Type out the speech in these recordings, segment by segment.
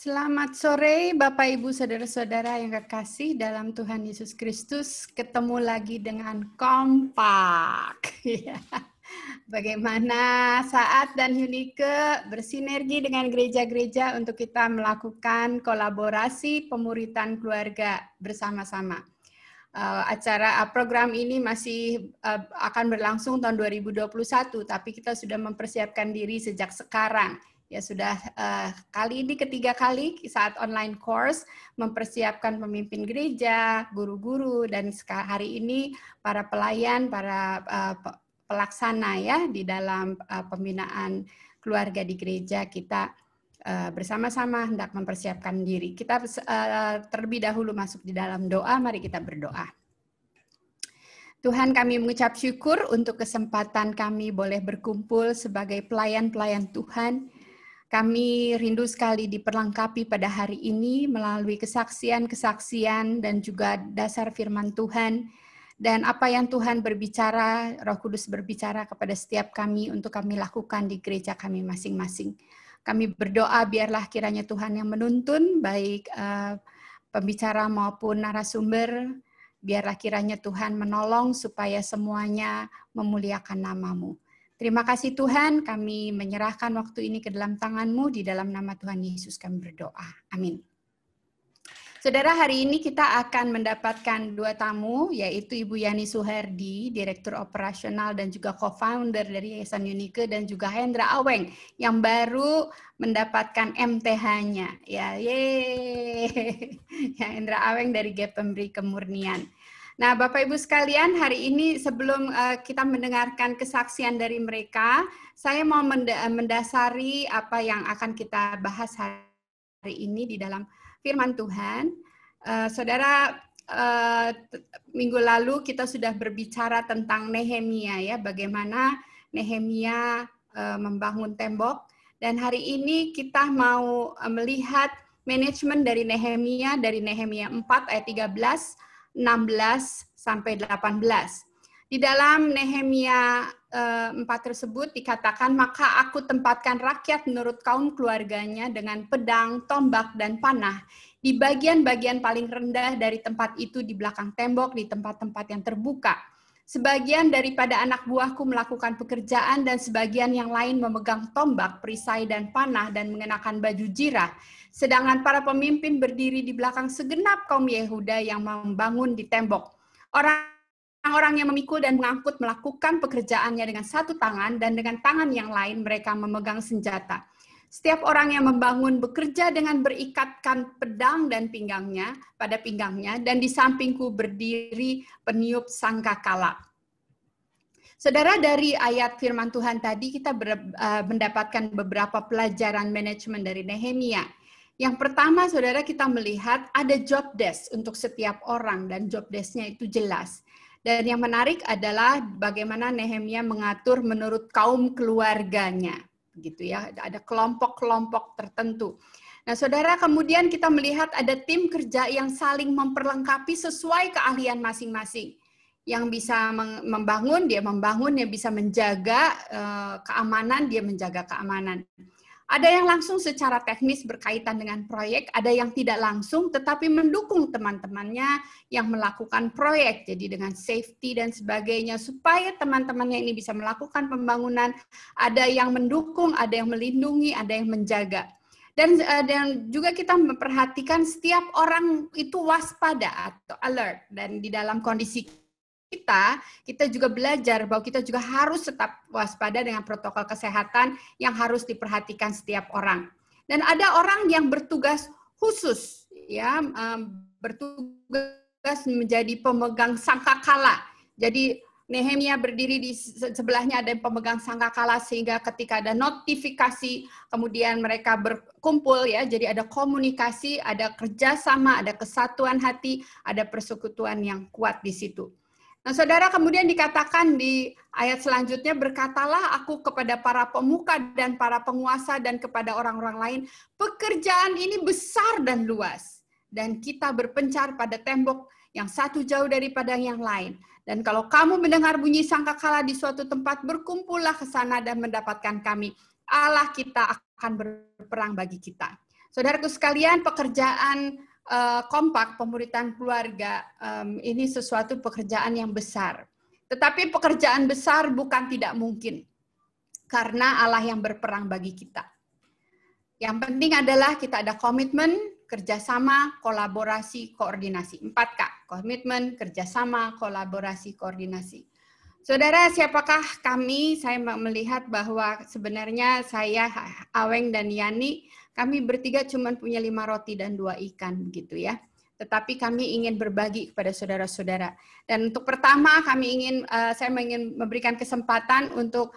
Selamat sore Bapak Ibu Saudara-saudara yang kekasih dalam Tuhan Yesus Kristus. Ketemu lagi dengan Kompak. Bagaimana Saat dan Yunike bersinergi dengan gereja-gereja untuk kita melakukan kolaborasi pemuritan keluarga bersama-sama. Program ini masih akan berlangsung tahun 2021, tapi kita sudah mempersiapkan diri sejak sekarang. Ya sudah kali ini ketiga kali saat online course mempersiapkan pemimpin gereja, guru-guru, dan hari ini para pelayan, para pelaksana ya di dalam pembinaan keluarga di gereja kita bersama-sama hendak mempersiapkan diri. Kita terlebih dahulu masuk di dalam doa, mari kita berdoa. Tuhan, kami mengucap syukur untuk kesempatan kami boleh berkumpul sebagai pelayan-pelayan Tuhan. Kami rindu sekali diperlengkapi pada hari ini melalui kesaksian-kesaksian dan juga dasar firman Tuhan. Dan apa yang Tuhan berbicara, Roh Kudus berbicara kepada setiap kami untuk kami lakukan di gereja kami masing-masing. Kami berdoa biarlah kiranya Tuhan yang menuntun, baik pembicara maupun narasumber, biarlah kiranya Tuhan menolong supaya semuanya memuliakan nama-Mu. Terima kasih Tuhan, kami menyerahkan waktu ini ke dalam tangan-Mu, di dalam nama Tuhan Yesus kami berdoa. Amin. Saudara, hari ini kita akan mendapatkan dua tamu, yaitu Ibu Yani Suherdi, Direktur Operasional dan juga Co-Founder dari Yayasan Yunike, dan juga Hendra Aweng, yang baru mendapatkan MTH-nya. Ya, yeay. Ya, Hendra Aweng dari GEP Pemberi Kemurnian. Nah, Bapak Ibu sekalian, hari ini sebelum kita mendengarkan kesaksian dari mereka, saya mau mendasari apa yang akan kita bahas hari ini di dalam firman Tuhan. Saudara, minggu lalu kita sudah berbicara tentang Nehemia ya, bagaimana Nehemia membangun tembok, dan hari ini kita mau melihat manajemen dari Nehemia 4 ayat 13, 16 sampai 18. Di dalam Nehemia 4 tersebut dikatakan, maka aku tempatkan rakyat menurut kaum keluarganya dengan pedang, tombak, dan panah di bagian-bagian paling rendah dari tempat itu di belakang tembok, di tempat-tempat yang terbuka. Sebagian daripada anak buahku melakukan pekerjaan dan sebagian yang lain memegang tombak, perisai, dan panah dan mengenakan baju jirah. Sedangkan para pemimpin berdiri di belakang segenap kaum Yehuda yang membangun di tembok. Orang-orang yang memikul dan mengangkut melakukan pekerjaannya dengan satu tangan, dan dengan tangan yang lain mereka memegang senjata. Setiap orang yang membangun bekerja dengan berikatkan pedang dan pada pinggangnya, dan di sampingku berdiri peniup sangkakala. Saudara, dari ayat firman Tuhan tadi kita mendapatkan beberapa pelajaran manajemen dari Nehemia. Yang pertama, saudara, kita melihat ada job desk untuk setiap orang, dan job desk-nya itu jelas. Dan yang menarik adalah bagaimana Nehemia mengatur menurut kaum keluarganya, gitu ya. Ada kelompok-kelompok tertentu. Nah, saudara, kemudian kita melihat ada tim kerja yang saling memperlengkapi sesuai keahlian masing-masing. Yang bisa membangun, dia bisa menjaga keamanan, dia menjaga keamanan. Ada yang langsung secara teknis berkaitan dengan proyek, ada yang tidak langsung tetapi mendukung teman-temannya yang melakukan proyek. Jadi dengan safety dan sebagainya supaya teman-temannya ini bisa melakukan pembangunan, ada yang mendukung, ada yang melindungi, ada yang menjaga. Dan juga kita memperhatikan setiap orang itu waspada atau alert, dan di dalam kondisi kita juga belajar bahwa kita juga harus tetap waspada dengan protokol kesehatan yang harus diperhatikan setiap orang. Dan ada orang yang bertugas khusus, ya, bertugas menjadi pemegang sangkakala. Jadi Nehemia berdiri di sebelahnya ada pemegang sangkakala, sehingga ketika ada notifikasi, kemudian mereka berkumpul, ya. Jadi ada komunikasi, ada kerjasama, ada kesatuan hati, ada persekutuan yang kuat di situ. Nah, saudara, kemudian dikatakan di ayat selanjutnya, berkatalah aku kepada para pemuka dan para penguasa dan kepada orang-orang lain, pekerjaan ini besar dan luas, dan kita berpencar pada tembok yang satu jauh daripada yang lain. Dan kalau kamu mendengar bunyi sangkakala di suatu tempat, berkumpullah ke sana dan mendapatkan kami. Allah kita akan berperang bagi kita. Saudaraku sekalian, pekerjaan kompak, pemuritan keluarga, ini sesuatu pekerjaan yang besar. Tetapi pekerjaan besar bukan tidak mungkin, karena Allah yang berperang bagi kita. Yang penting adalah kita ada komitmen, kerjasama, kolaborasi, koordinasi. 4K, komitmen, kerjasama, kolaborasi, koordinasi. Saudara, siapakah kami? Saya melihat bahwa sebenarnya saya, Aweng dan Yani, kami bertiga cuma punya 5 roti dan 2 ikan, begitu ya. Tetapi kami ingin berbagi kepada saudara-saudara. Dan untuk pertama, saya ingin memberikan kesempatan untuk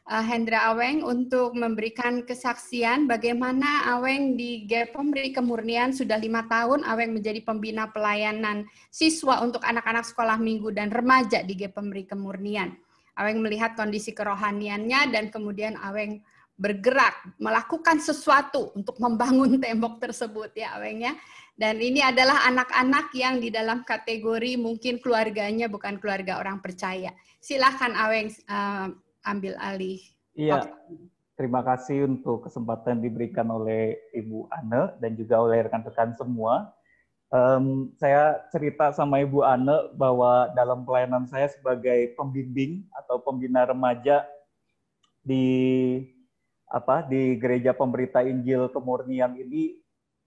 Hendra Aweng untuk memberikan kesaksian bagaimana Aweng di Gepemri Kemurnian sudah 5 tahun. Aweng menjadi pembina pelayanan siswa untuk anak-anak sekolah minggu dan remaja di Gepemri Kemurnian. Aweng melihat kondisi kerohaniannya dan kemudian Aweng bergerak melakukan sesuatu untuk membangun tembok tersebut ya Aweng ya. Dan ini adalah anak-anak yang di dalam kategori mungkin keluarganya bukan keluarga orang percaya. Silakan Aweng ambil alih. Iya, terima kasih untuk kesempatan diberikan oleh Ibu Ane dan juga oleh rekan-rekan semua. Saya cerita sama Ibu Ane bahwa dalam pelayanan saya sebagai pembimbing atau pembina remaja di Gereja Pemberita Injil Kemurnian ini,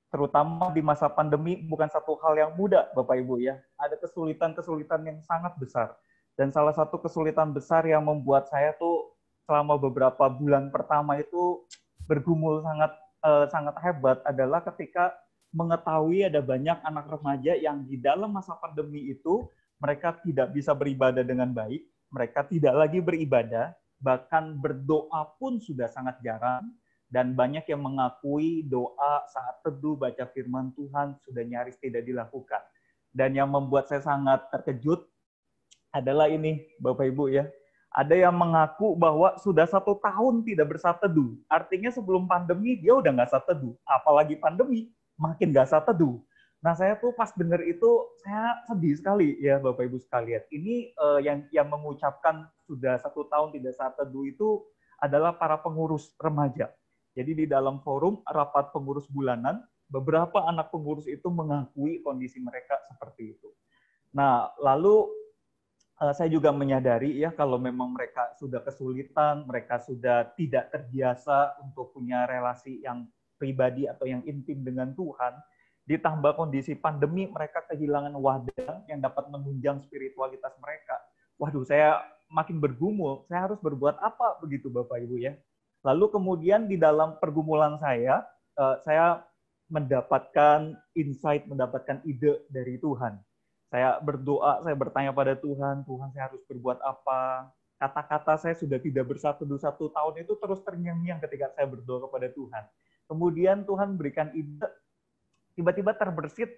terutama di masa pandemi, bukan satu hal yang mudah, Bapak Ibu ya. Ada kesulitan-kesulitan yang sangat besar. Dan salah satu kesulitan besar yang membuat saya tuh selama beberapa bulan pertama itu bergumul sangat hebat adalah ketika mengetahui ada banyak anak remaja yang di dalam masa pandemi itu mereka tidak bisa beribadah dengan baik, mereka tidak lagi beribadah, bahkan berdoa pun sudah sangat jarang, dan banyak yang mengakui doa saat teduh baca firman Tuhan sudah nyaris tidak dilakukan. Dan yang membuat saya sangat terkejut adalah ini, Bapak Ibu ya. Ada yang mengaku bahwa sudah 1 tahun tidak bersat teduh. Artinya sebelum pandemi dia udah nggak sat teduh. Apalagi pandemi, makin nggak sat teduh. Nah saya tuh pas dengar itu, saya sedih sekali ya Bapak Ibu sekalian. Ini yang mengucapkan sudah 1 tahun tidak sat teduh itu adalah para pengurus remaja. Jadi di dalam forum rapat pengurus bulanan, beberapa anak pengurus itu mengakui kondisi mereka seperti itu. Nah lalu saya juga menyadari ya kalau memang mereka sudah kesulitan, mereka sudah tidak terbiasa untuk punya relasi yang pribadi atau yang intim dengan Tuhan, ditambah kondisi pandemi mereka kehilangan wadah yang dapat menunjang spiritualitas mereka. Waduh, saya makin bergumul, saya harus berbuat apa begitu Bapak Ibu ya. Lalu kemudian di dalam pergumulan saya mendapatkan insight, mendapatkan ide dari Tuhan. Saya berdoa, saya bertanya pada Tuhan, Tuhan saya harus berbuat apa? Kata-kata saya sudah tidak bersatu 1 tahun itu terus terngiang-ngiang ketika saya berdoa kepada Tuhan. Kemudian Tuhan berikan ide, tiba-tiba terbersit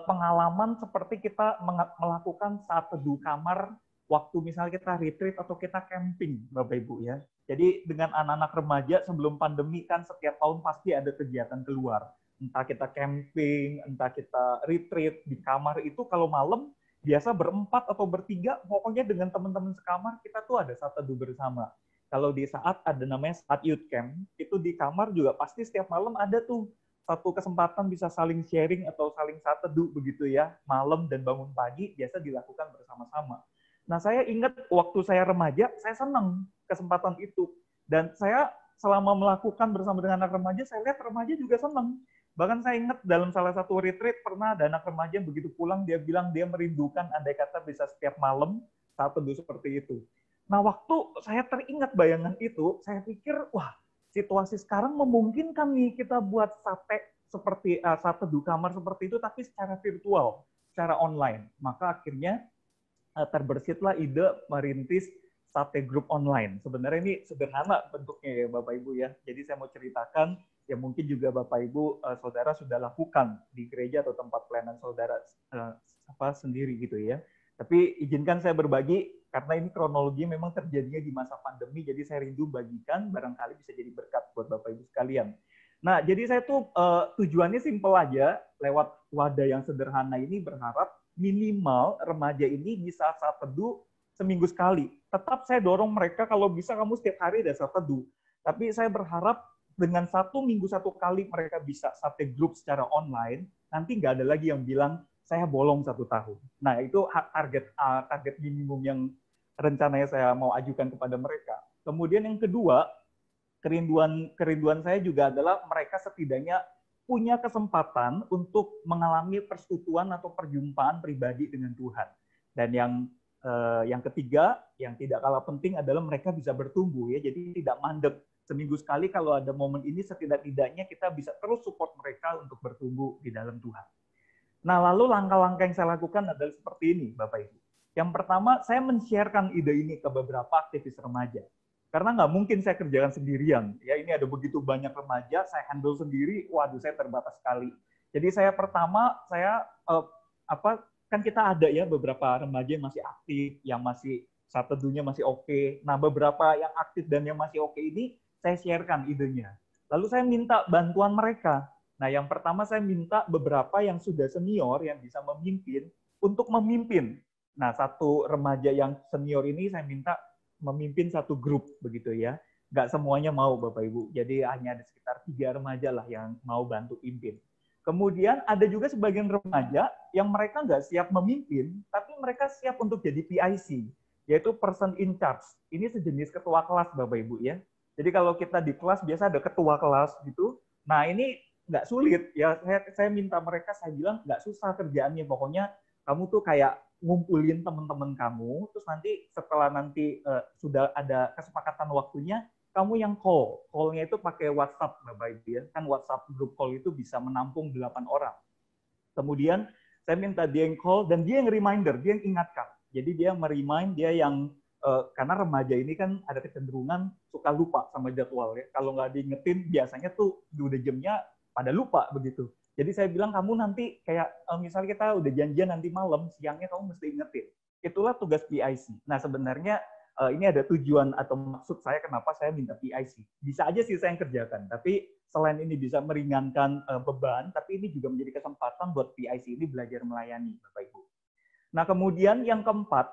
pengalaman seperti kita melakukan saat teduh kamar, waktu misalnya kita retreat atau kita camping, Bapak Ibu ya. Jadi dengan anak-anak remaja sebelum pandemi kan setiap tahun pasti ada kegiatan keluar. Entah kita camping, entah kita retreat di kamar itu kalau malam biasa berempat atau bertiga, pokoknya dengan teman-teman sekamar kita tuh ada saat teduh bersama. Kalau di saat ada namanya saat youth camp, itu di kamar juga pasti setiap malam ada tuh satu kesempatan bisa saling sharing atau saling saat teduh begitu ya, malam dan bangun pagi biasa dilakukan bersama-sama. Nah saya ingat waktu saya remaja, saya senang kesempatan itu. Dan saya selama melakukan bersama dengan anak remaja, saya lihat remaja juga senang. Bahkan saya ingat dalam salah satu retreat pernah ada anak remaja begitu pulang dia bilang dia merindukan andai kata bisa setiap malam saat teduh seperti itu. Nah waktu saya teringat bayangan itu, saya pikir wah situasi sekarang memungkinkan nih kita buat seperti saat teduh kamar seperti itu tapi secara virtual, secara online. Maka akhirnya terbersitlah ide merintis sate grup online. Sebenarnya ini sederhana bentuknya ya Bapak Ibu ya. Jadi saya mau ceritakan yang mungkin juga Bapak Ibu saudara sudah lakukan di gereja atau tempat pelayanan saudara sendiri gitu ya. Tapi izinkan saya berbagi, karena ini kronologi memang terjadinya di masa pandemi, jadi saya rindu bagikan, barangkali bisa jadi berkat buat Bapak Ibu sekalian. Nah, jadi saya tuh tujuannya simpel aja, lewat wadah yang sederhana ini berharap minimal remaja ini bisa saat teduh seminggu sekali. Tetap saya dorong mereka, kalau bisa kamu setiap hari ada saat teduh. Tapi saya berharap dengan 1 minggu 1 kali mereka bisa satu grup secara online, nanti nggak ada lagi yang bilang, saya bolong 1 tahun. Nah, itu target minimum yang rencananya saya mau ajukan kepada mereka. Kemudian yang kedua, kerinduan saya juga adalah mereka setidaknya punya kesempatan untuk mengalami persekutuan atau perjumpaan pribadi dengan Tuhan. Dan yang ketiga, yang tidak kalah penting adalah mereka bisa bertumbuh ya, jadi tidak mandek. Seminggu sekali kalau ada momen ini, setidak-tidaknya kita bisa terus support mereka untuk bertumbuh di dalam Tuhan. Nah, lalu langkah-langkah yang saya lakukan adalah seperti ini, Bapak Ibu. Yang pertama, saya men-sharekan ide ini ke beberapa aktivis remaja. Karena nggak mungkin saya kerjakan sendirian. Ya, ini ada begitu banyak remaja, saya handle sendiri, waduh, saya terbatas sekali. Jadi saya kan kita ada ya beberapa remaja yang masih aktif, yang masih saat teduhnya masih oke. Nah, beberapa yang aktif dan yang masih oke ini, saya sharekan idenya. Lalu saya minta bantuan mereka. Nah, yang pertama saya minta beberapa yang sudah senior, yang bisa memimpin, untuk memimpin. Nah, satu remaja yang senior ini saya minta memimpin satu grup, begitu ya. Nggak semuanya mau, Bapak Ibu. Jadi hanya ada sekitar 3 remaja lah yang mau bantu pimpin. Kemudian ada juga sebagian remaja yang mereka nggak siap memimpin, tapi mereka siap untuk jadi PIC, yaitu person in charge. Ini sejenis ketua kelas, Bapak Ibu ya. Jadi kalau kita di kelas biasa ada ketua kelas gitu. Nah, ini nggak sulit ya, saya minta mereka, saya bilang nggak susah kerjaannya, pokoknya kamu tuh kayak ngumpulin teman-teman kamu, terus nanti setelah sudah ada kesepakatan waktunya, kamu yang call-nya itu pakai WhatsApp, Bapak Ibu ya, kan WhatsApp grup call itu bisa menampung 8 orang. Kemudian saya minta dia yang call dan dia yang reminder, dia yang ingatkan. Jadi dia meremind, dia yang karena remaja ini kan ada kecenderungan suka lupa sama jadwal ya. Kalau nggak diingetin, biasanya tuh udah jamnya pada lupa begitu. Jadi saya bilang, kamu nanti kayak misalnya kita udah janjian nanti malam, siangnya kamu mesti ingetin. Itulah tugas PIC. Nah, sebenarnya ini ada tujuan atau maksud saya kenapa saya minta PIC. Bisa aja sih saya yang kerjakan, tapi selain ini bisa meringankan beban, tapi ini juga menjadi kesempatan buat PIC ini belajar melayani, Bapak Ibu. Nah, kemudian yang keempat,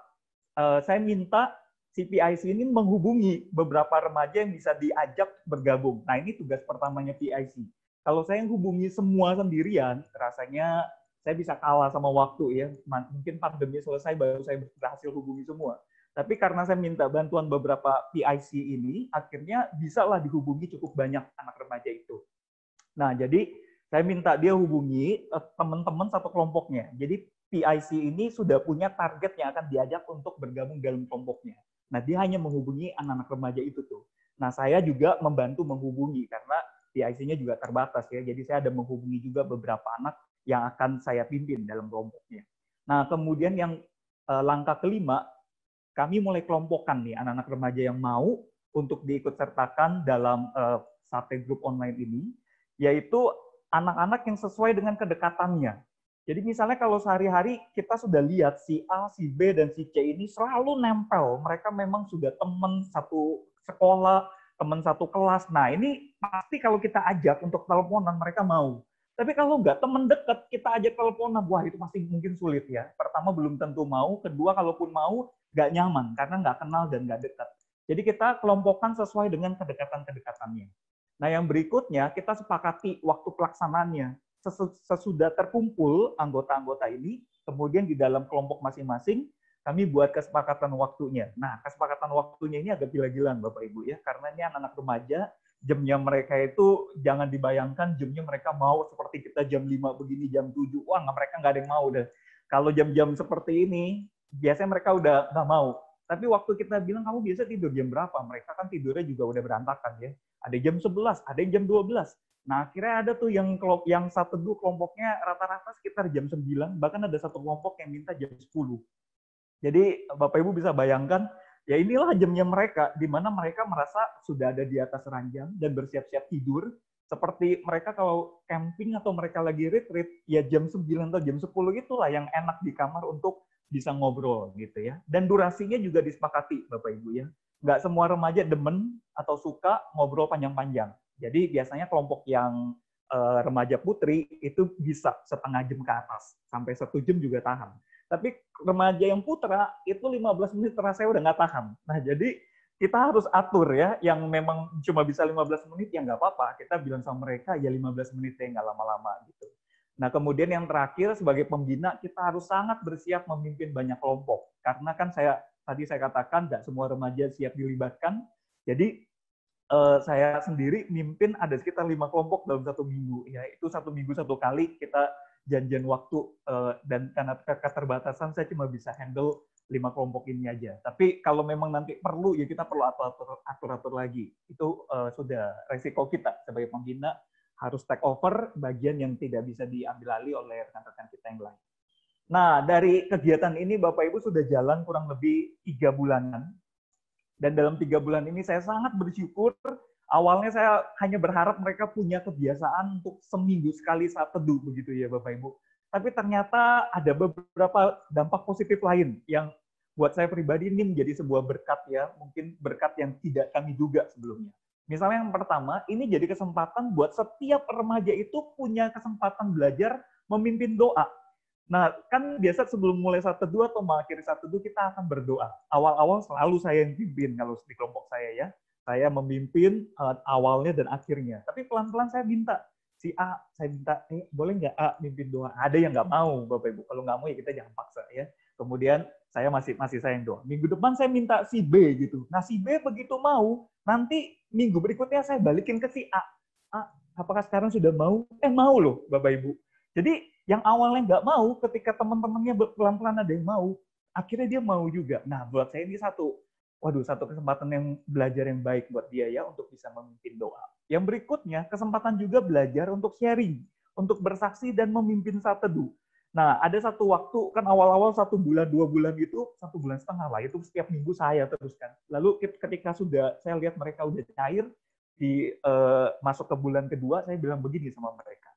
saya minta si PIC ini menghubungi beberapa remaja yang bisa diajak bergabung. Nah, ini tugas pertamanya PIC. Kalau saya hubungi semua sendirian, rasanya saya bisa kalah sama waktu ya. Mungkin pandemi selesai baru saya berhasil hubungi semua. Tapi karena saya minta bantuan beberapa PIC ini, akhirnya bisalah dihubungi cukup banyak anak remaja itu. Nah, jadi saya minta dia hubungi teman-teman satu kelompoknya. Jadi PIC ini sudah punya target yang akan diajak untuk bergabung dalam kelompoknya. Nah, dia hanya menghubungi anak-anak remaja itu tuh. Nah, saya juga membantu menghubungi karena PIC-nya juga terbatas ya. Jadi saya ada menghubungi juga beberapa anak yang akan saya pimpin dalam kelompoknya. Nah, kemudian yang langkah kelima, kami mulai kelompokkan nih anak-anak remaja yang mau untuk diikut sertakan dalam sate grup online ini, yaitu anak-anak yang sesuai dengan kedekatannya. Jadi misalnya kalau sehari-hari kita sudah lihat si A, si B, dan si C ini selalu nempel. Mereka memang sudah teman satu sekolah, teman satu kelas. Nah, ini pasti kalau kita ajak untuk teleponan, mereka mau. Tapi kalau nggak teman dekat, kita ajak teleponan, wah itu pasti mungkin sulit ya. Pertama, belum tentu mau. Kedua, kalaupun mau, nggak nyaman, karena nggak kenal dan nggak dekat. Jadi kita kelompokkan sesuai dengan kedekatan-kedekatannya. Nah, yang berikutnya, kita sepakati waktu pelaksanaannya. Sesudah terkumpul anggota-anggota ini, kemudian di dalam kelompok masing-masing, kami buat kesepakatan waktunya. Nah, kesepakatan waktunya ini agak gila-gilaan, Bapak Ibu ya, karena ini anak-anak remaja, jamnya mereka itu jangan dibayangkan jamnya mereka mau seperti kita jam 5 begini, jam 7. Wah, mereka nggak ada yang mau deh. Kalau jam-jam seperti ini, biasanya mereka udah nggak mau. Tapi waktu kita bilang, kamu biasa tidur jam berapa? Mereka kan tidurnya juga udah berantakan ya. Ada jam 11, ada yang jam 12. Nah, akhirnya ada tuh yang satu teduh kelompoknya rata-rata sekitar jam 9, bahkan ada satu kelompok yang minta jam 10. Jadi Bapak Ibu bisa bayangkan, ya inilah jamnya mereka, di mana mereka merasa sudah ada di atas ranjang dan bersiap-siap tidur. Seperti mereka kalau camping atau mereka lagi retreat, ya jam 9 atau jam 10 itulah yang enak di kamar untuk bisa ngobrol gitu ya. Dan durasinya juga disepakati Bapak Ibu ya. Nggak semua remaja demen atau suka ngobrol panjang-panjang. Jadi biasanya kelompok yang remaja putri itu bisa setengah jam ke atas, sampai 1 jam juga tahan. Tapi remaja yang putra itu 15 menit rasanya udah nggak tahan. Nah jadi kita harus atur ya, yang memang cuma bisa 15 menit ya nggak apa-apa. Kita bilang sama mereka ya 15 menit ya nggak lama-lama gitu. Nah, kemudian yang terakhir sebagai pembina kita harus sangat bersiap memimpin banyak kelompok. Karena kan tadi saya katakan nggak semua remaja siap dilibatkan. Jadi saya sendiri mimpin ada sekitar 5 kelompok dalam 1 minggu. Ya, itu 1 minggu 1 kali kita janjian waktu dan karena keterbatasan saya cuma bisa handle 5 kelompok ini aja. Tapi kalau memang nanti perlu ya kita perlu atur lagi. Itu sudah resiko kita sebagai pembina harus take over bagian yang tidak bisa diambil alih oleh rekan-rekan kita yang lain. Nah, dari kegiatan ini Bapak Ibu sudah jalan kurang lebih 3 bulanan. Dan dalam 3 bulan ini saya sangat bersyukur. Awalnya saya hanya berharap mereka punya kebiasaan untuk seminggu sekali saat teduh begitu ya Bapak Ibu. Tapi ternyata ada beberapa dampak positif lain yang buat saya pribadi ini menjadi sebuah berkat ya, mungkin berkat yang tidak kami duga sebelumnya. Misalnya yang pertama, ini jadi kesempatan buat setiap remaja itu punya kesempatan belajar memimpin doa. Nah, kan biasa sebelum mulai saat teduh atau mengakhiri saat teduh kita akan berdoa. Awal-awal selalu saya yang pimpin kalau di kelompok saya ya. Saya memimpin awalnya dan akhirnya. Tapi pelan-pelan saya minta, si A, saya minta, boleh nggak A mimpin doa? Ada yang nggak mau, Bapak Ibu. Kalau nggak mau ya kita jangan paksa ya. Kemudian saya masih saya yang doa. Minggu depan saya minta si B gitu. Nah si B begitu mau, nanti minggu berikutnya saya balikin ke si A. A, apakah sekarang sudah mau? Mau loh Bapak Ibu. Jadi yang awalnya nggak mau, ketika teman-temannya pelan-pelan ada yang mau, akhirnya dia mau juga. Nah buat saya ini satu kesempatan yang belajar yang baik buat dia ya untuk bisa memimpin doa. Yang berikutnya, kesempatan juga belajar untuk sharing, untuk bersaksi dan memimpin saat teduh. Nah, ada satu waktu, kan awal-awal 1 bulan, 2 bulan gitu, 1,5 bulan lah, itu setiap minggu saya teruskan. Lalu ketika sudah saya lihat mereka udah cair, masuk ke bulan kedua, saya bilang begini sama mereka.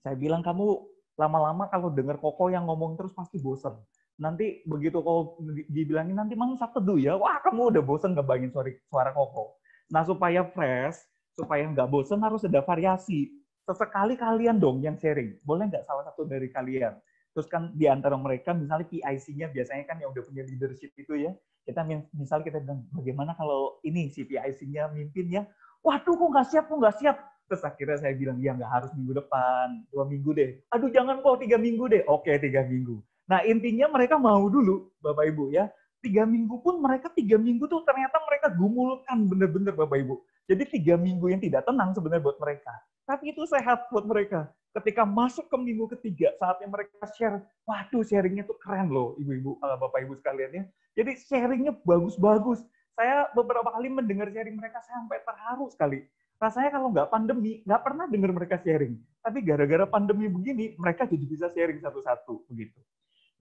Saya bilang, kamu lama-lama kalau dengar Koko yang ngomong terus pasti bosen. Nanti begitu kalau dibilangin nanti mau saat teduh ya, wah kamu udah bosen ngebayangin suara Koko. Nah supaya fresh, supaya nggak bosen harus ada variasi. Sesekali kalian dong yang sharing. Boleh nggak salah satu dari kalian? Terus kan di antara mereka misalnya PIC-nya biasanya kan yang udah punya leadership itu ya. Kita misalnya kita bilang, bagaimana kalau ini si PIC-nya mimpin ya? Waduh kok nggak siap. Terus akhirnya saya bilang, ya nggak harus minggu depan, 2 minggu deh. Aduh jangan kok 3 minggu deh. Oke 3 minggu. Nah intinya mereka mau dulu Bapak Ibu ya. 3 minggu pun mereka 3 minggu tuh ternyata mereka gumulkan bener-bener Bapak Ibu. Jadi 3 minggu yang tidak tenang sebenarnya buat mereka. Tapi itu sehat buat mereka. Ketika masuk ke minggu ketiga, saatnya mereka share, waduh sharingnya tuh keren loh Ibu-Ibu, Bapak Ibu sekalian ya. Jadi sharingnya bagus-bagus. Saya beberapa kali mendengar sharing mereka sampai terharu sekali. Rasanya kalau nggak pandemi, nggak pernah dengar mereka sharing. Tapi gara-gara pandemi begini, mereka jadi bisa sharing satu-satu begitu.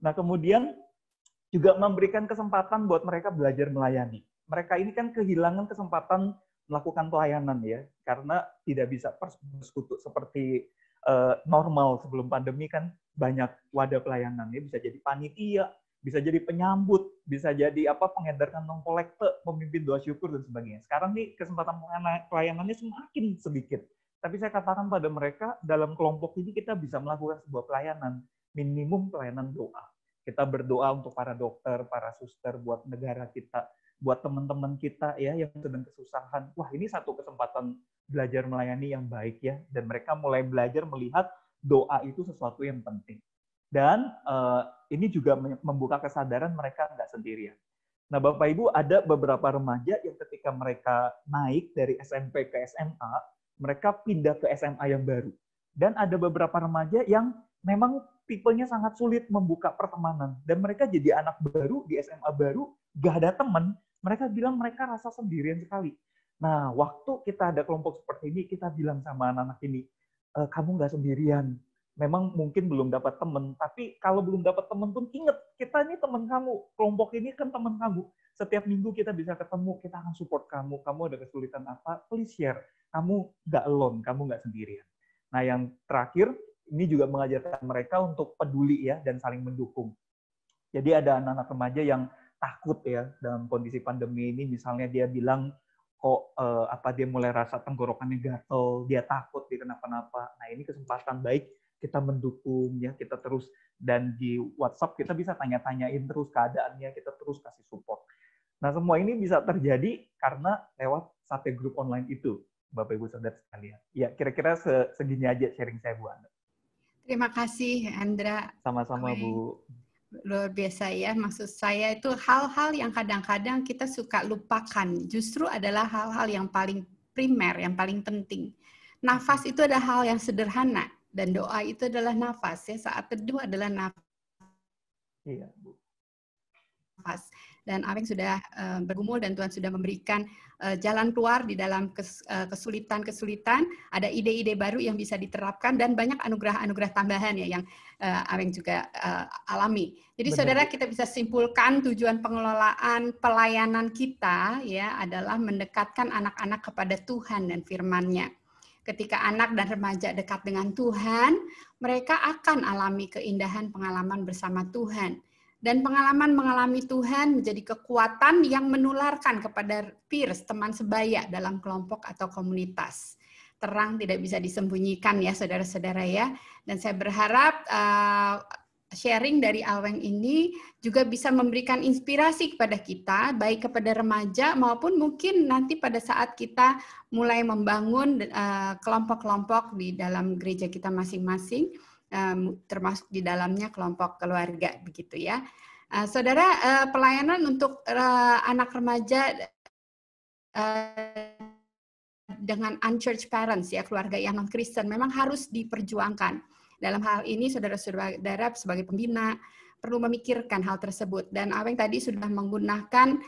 Nah, kemudian juga memberikan kesempatan buat mereka belajar melayani. Mereka ini kan kehilangan kesempatan melakukan pelayanan ya, karena tidak bisa bersekutu seperti normal sebelum pandemi kan banyak wadah pelayanan ya, bisa jadi panitia, bisa jadi penyambut, bisa jadi pengedar kantong kolekte, memimpin doa syukur dan sebagainya. Sekarang nih kesempatan pelayanannya semakin sedikit. Tapi saya katakan pada mereka dalam kelompok ini kita bisa melakukan sebuah pelayanan, minimum pelayanan doa. Kita berdoa untuk para dokter, para suster, buat negara kita, buat teman-teman kita ya yang sedang kesusahan. Wah, ini satu kesempatan belajar melayani yang baik ya. Dan mereka mulai belajar melihat doa itu sesuatu yang penting. Dan ini juga membuka kesadaran mereka nggak sendirian. Nah, Bapak Ibu, ada beberapa remaja yang ketika mereka naik dari SMP ke SMA, mereka pindah ke SMA yang baru. Dan ada beberapa remaja yang memang tipenya sangat sulit membuka pertemanan. Dan mereka jadi anak baru di SMA baru, gak ada teman. Mereka bilang mereka rasa sendirian sekali. Nah, waktu kita ada kelompok seperti ini, kita bilang sama anak-anak ini, kamu gak sendirian. Memang mungkin belum dapat teman, tapi kalau belum dapat teman pun ingat, kita ini teman kamu. Kelompok ini kan teman kamu. Setiap minggu kita bisa ketemu, kita akan support kamu. Kamu ada kesulitan apa, please share. Kamu gak alone, kamu gak sendirian. Nah, yang terakhir, ini juga mengajarkan mereka untuk peduli ya dan saling mendukung. Jadi ada anak-anak remaja yang takut ya dalam kondisi pandemi ini, misalnya dia bilang kok dia mulai rasa tenggorokannya gatel, dia takut dia kenapa-napa. Nah, ini kesempatan baik kita mendukung ya, kita terus, dan di WhatsApp kita bisa tanya-tanyain terus keadaannya, kita terus kasih support. Nah, semua ini bisa terjadi karena lewat sate grup online itu, Bapak Ibu Saudara sekalian. Ya, kira-kira segini aja sharing saya, Bu Ana. Terima kasih, Andra. Sama-sama, Bu. Luar biasa ya, maksud saya itu hal-hal yang kadang-kadang kita suka lupakan, justru adalah hal-hal yang paling primer, yang paling penting. Nafas itu adalah hal yang sederhana, dan doa itu adalah nafas ya, saat teduh adalah nafas. Iya, Bu. Dan Aweng sudah bergumul dan Tuhan sudah memberikan jalan keluar di dalam kesulitan-kesulitan, ada ide-ide baru yang bisa diterapkan dan banyak anugerah-anugerah tambahan ya yang Aweng juga alami. Jadi Benar, saudara, Bu. kita bisa simpulkan tujuan pengelolaan pelayanan kita ya adalah mendekatkan anak-anak kepada Tuhan dan firman-Nya. Ketika anak dan remaja dekat dengan Tuhan, mereka akan alami keindahan pengalaman bersama Tuhan. Dan pengalaman mengalami Tuhan menjadi kekuatan yang menularkan kepada peers, teman sebaya dalam kelompok atau komunitas. Terang tidak bisa disembunyikan ya saudara-saudara ya. Dan saya berharap sharing dari Aweng ini juga bisa memberikan inspirasi kepada kita, baik kepada remaja maupun mungkin nanti pada saat kita mulai membangun kelompok-kelompok di dalam gereja kita masing-masing, termasuk di dalamnya kelompok keluarga begitu ya. Saudara, pelayanan untuk anak remaja dengan unchurched parents ya, keluarga yang non Kristen memang harus diperjuangkan. Dalam hal ini saudara-saudara sebagai pembina perlu memikirkan hal tersebut, dan Aweng tadi sudah menggunakan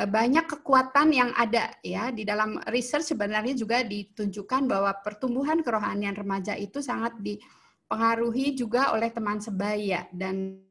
banyak kekuatan yang ada ya di dalam research. Sebenarnya juga ditunjukkan bahwa pertumbuhan kerohanian remaja itu sangat dipengaruhi juga oleh teman sebaya dan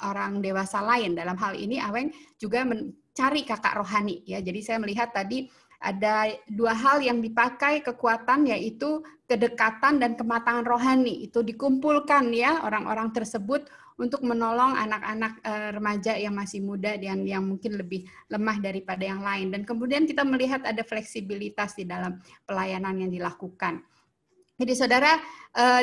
orang dewasa lain. Dalam hal ini Aweng juga mencari kakak rohani ya. Jadi saya melihat tadi ada dua hal yang dipakai kekuatan, yaitu kedekatan dan kematangan rohani. Itu dikumpulkan ya orang-orang tersebut untuk menolong anak-anak remaja yang masih muda dan yang mungkin lebih lemah daripada yang lain. Dan kemudian kita melihat ada fleksibilitas di dalam pelayanan yang dilakukan. Jadi saudara,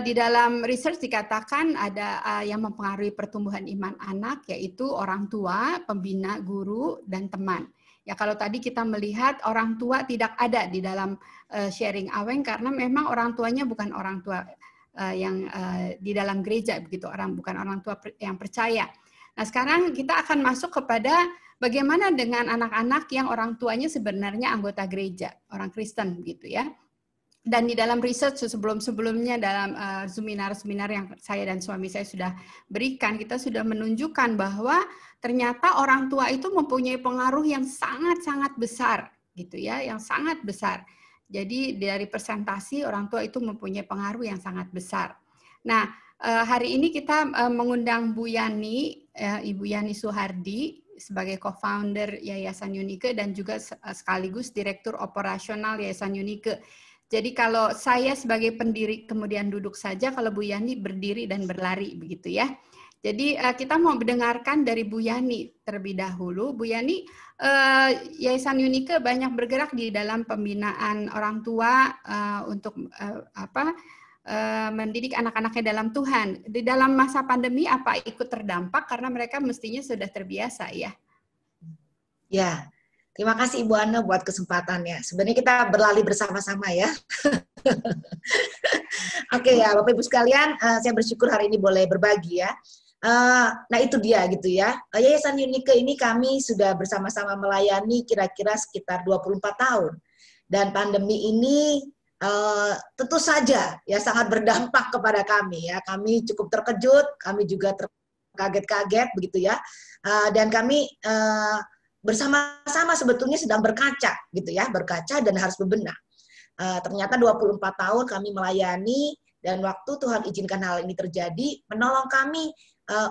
di dalam research dikatakan ada yang mempengaruhi pertumbuhan iman anak, yaitu orang tua, pembina, guru, dan teman. Ya, kalau tadi kita melihat orang tua tidak ada di dalam sharing Aweng karena memang orang tuanya bukan orang tua yang di dalam gereja begitu, bukan orang tua yang percaya. Nah, sekarang kita akan masuk kepada bagaimana dengan anak-anak yang orang tuanya sebenarnya anggota gereja, orang Kristen gitu ya. Dan di dalam research sebelum-sebelumnya dalam seminar-seminar yang saya dan suami saya sudah berikan, kita sudah menunjukkan bahwa ternyata orang tua itu mempunyai pengaruh yang sangat-sangat besar, gitu ya, yang sangat besar. Jadi dari persentase orang tua itu mempunyai pengaruh yang sangat besar. Nah, hari ini kita mengundang Bu Yani, Ibu Yani Suhardi, sebagai co-founder Yayasan Unike dan juga sekaligus Direktur Operasional Yayasan Unike. Jadi kalau saya sebagai pendiri kemudian duduk saja, kalau Bu Yani berdiri dan berlari begitu ya. Jadi kita mau mendengarkan dari Bu Yani terlebih dahulu. Bu Yani, Yayasan Unike banyak bergerak di dalam pembinaan orang tua untuk mendidik anak-anaknya dalam Tuhan. Di dalam masa pandemi apa ikut terdampak karena mereka mestinya sudah terbiasa ya? Ya. Terima kasih Ibu Ana buat kesempatannya. Sebenarnya kita berlari bersama-sama ya. Oke ya, Bapak Ibu sekalian, saya bersyukur hari ini boleh berbagi ya. Nah itu dia gitu ya. Yayasan Unike ini kami sudah bersama-sama melayani kira-kira sekitar 24 tahun. Dan pandemi ini tentu saja ya sangat berdampak kepada kami ya. Kami cukup terkejut, kami juga terkaget-kaget begitu ya. Dan kami bersama-sama sebetulnya sedang berkaca gitu ya, berkaca dan harus berbenah. Ternyata 24 tahun kami melayani dan waktu Tuhan izinkan hal ini terjadi, menolong kami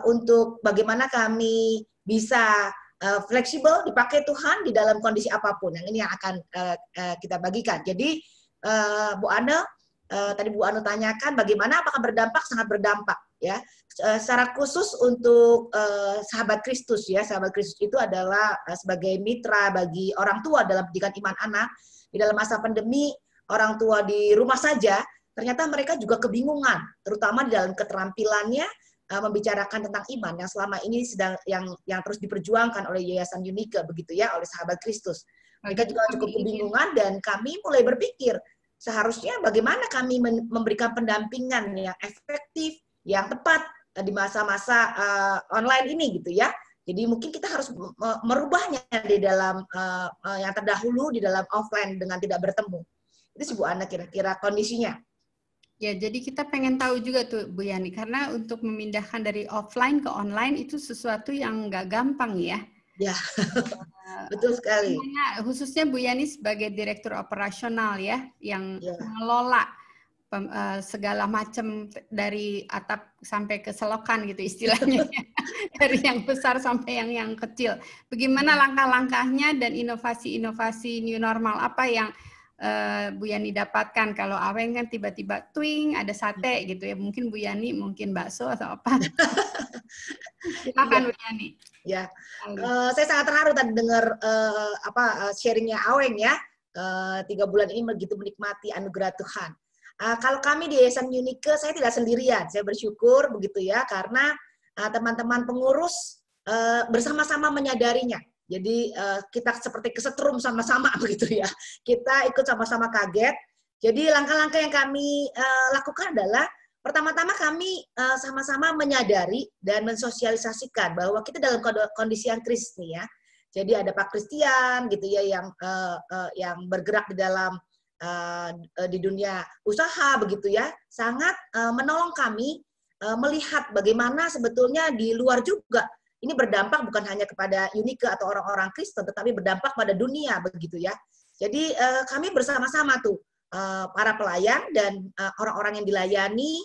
untuk bagaimana kami bisa fleksibel dipakai Tuhan di dalam kondisi apapun. Yang ini yang akan kita bagikan. Jadi Bu Ana, tadi Bu Anu tanyakan bagaimana, apakah berdampak? Sangat berdampak. ya. Secara khusus untuk sahabat Kristus ya, sahabat Kristus itu adalah sebagai mitra bagi orang tua dalam pendidikan iman anak. Di dalam masa pandemi, orang tua di rumah saja, ternyata mereka juga kebingungan, terutama di dalam keterampilannya membicarakan tentang iman yang selama ini sedang yang terus diperjuangkan oleh Yayasan Unike begitu ya, oleh sahabat Kristus. Mereka juga cukup kebingungan dan kami mulai berpikir seharusnya bagaimana kami memberikan pendampingan yang efektif, yang tepat di masa-masa online ini gitu ya. Jadi mungkin kita harus merubahnya di dalam yang terdahulu di dalam offline dengan tidak bertemu. Itu sih Bu Ana kira-kira kondisinya. Ya, jadi kita pengen tahu juga tuh Bu Yani, karena untuk memindahkan dari offline ke online itu sesuatu yang nggak gampang ya. Ya, betul sekali. Khususnya Bu Yani sebagai direktur operasional ya, yang mengelola segala macam dari atap sampai ke selokan gitu istilahnya, dari yang besar sampai yang kecil. Bagaimana langkah-langkahnya dan inovasi-inovasi new normal apa yang Bu Yani dapatkan? Kalau Aweng kan tiba-tiba twing ada sate gitu ya, mungkin Bu Yani mungkin bakso atau apa. Silakan Bu Yani. Ya, saya sangat terharu tadi dengar sharingnya Aweng ya. 3 bulan ini begitu menikmati anugerah Tuhan. Kalau kami di Yayasan Unike, saya tidak sendirian. Saya bersyukur begitu ya, karena teman-teman pengurus bersama-sama menyadarinya. Jadi kita seperti kesetrum sama-sama begitu ya. Kita ikut sama-sama kaget. Jadi langkah-langkah yang kami lakukan adalah pertama-tama kami sama-sama menyadari dan mensosialisasikan bahwa kita dalam kondisi yang krisis nih ya. Jadi ada Pak Christian gitu ya yang bergerak di dalam di dunia usaha begitu ya, sangat menolong kami melihat bagaimana sebetulnya di luar juga ini berdampak bukan hanya kepada Unike atau orang-orang Kristen, tetapi berdampak pada dunia begitu ya. Jadi kami bersama-sama tuh para pelayan dan orang-orang yang dilayani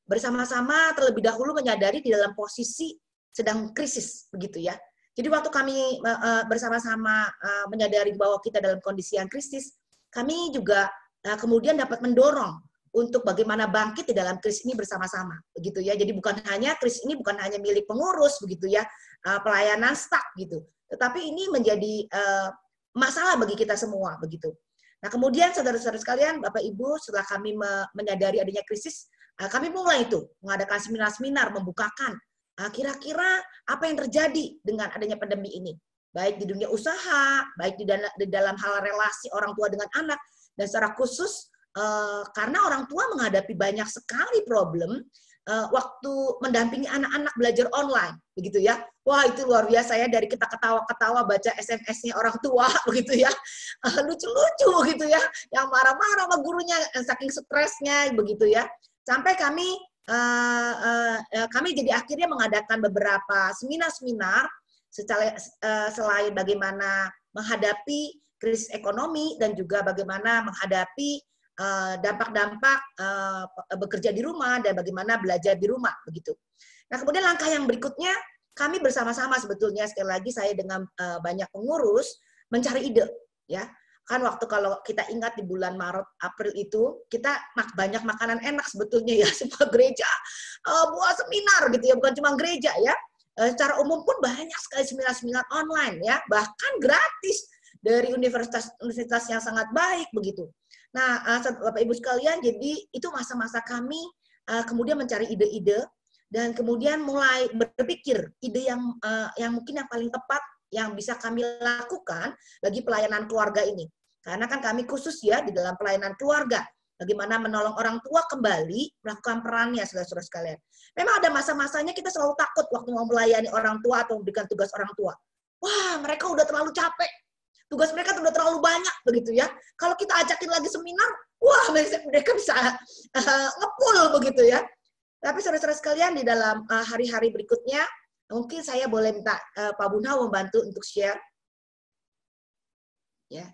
bersama-sama terlebih dahulu menyadari di dalam posisi sedang krisis begitu ya. Jadi waktu kami bersama-sama menyadari bahwa kita dalam kondisi yang krisis, kami juga kemudian dapat mendorong untuk bagaimana bangkit di dalam krisis ini bersama-sama begitu ya. Jadi bukan hanya krisis ini bukan hanya milik pengurus begitu ya, pelayanan stuck gitu. Tetapi ini menjadi masalah bagi kita semua begitu. Nah, kemudian saudara-saudara sekalian, Bapak Ibu, setelah kami menyadari adanya krisis, kami mulai itu mengadakan seminar-seminar membukakan kira-kira apa yang terjadi dengan adanya pandemi ini, baik di dunia usaha, baik di dalam hal relasi orang tua dengan anak, dan secara khusus karena orang tua menghadapi banyak sekali problem waktu mendampingi anak-anak belajar online, begitu ya. Wah, itu luar biasa ya, dari kita ketawa-ketawa baca SMS-nya orang tua, begitu ya. Lucu-lucu gitu ya, yang marah-marah sama gurunya, saking stresnya, begitu ya. Sampai kami jadi akhirnya mengadakan beberapa seminar-seminar selain bagaimana menghadapi krisis ekonomi dan juga bagaimana menghadapi dampak-dampak bekerja di rumah dan bagaimana belajar di rumah begitu. Nah, kemudian langkah yang berikutnya kami bersama-sama sebetulnya sekali lagi saya dengan banyak pengurus mencari ide ya. Kan waktu kalau kita ingat di bulan Maret April itu kita banyak makanan enak sebetulnya ya, semua gereja buat seminar gitu ya, bukan cuma gereja ya. Secara umum pun banyak sekali seminar-seminar online ya, bahkan gratis dari universitas yang sangat baik begitu. Nah, Bapak Ibu sekalian, jadi itu masa-masa kami kemudian mencari ide-ide dan kemudian mulai berpikir ide yang mungkin yang paling tepat yang bisa kami lakukan bagi pelayanan keluarga ini. Karena kan kami khusus ya di dalam pelayanan keluarga, bagaimana menolong orang tua kembali melakukan perannya, saudara-saudara sekalian. Memang ada masa-masanya kita selalu takut waktu mau melayani orang tua atau memberikan tugas orang tua. Wah, mereka udah terlalu capek. Tugas mereka sudah terlalu banyak begitu ya. Kalau kita ajakin lagi seminar, wah mereka bisa ngepul begitu ya. Tapi saudara-saudara sekalian di dalam hari-hari berikutnya, mungkin saya boleh minta Pak Bunha membantu untuk share. Ya.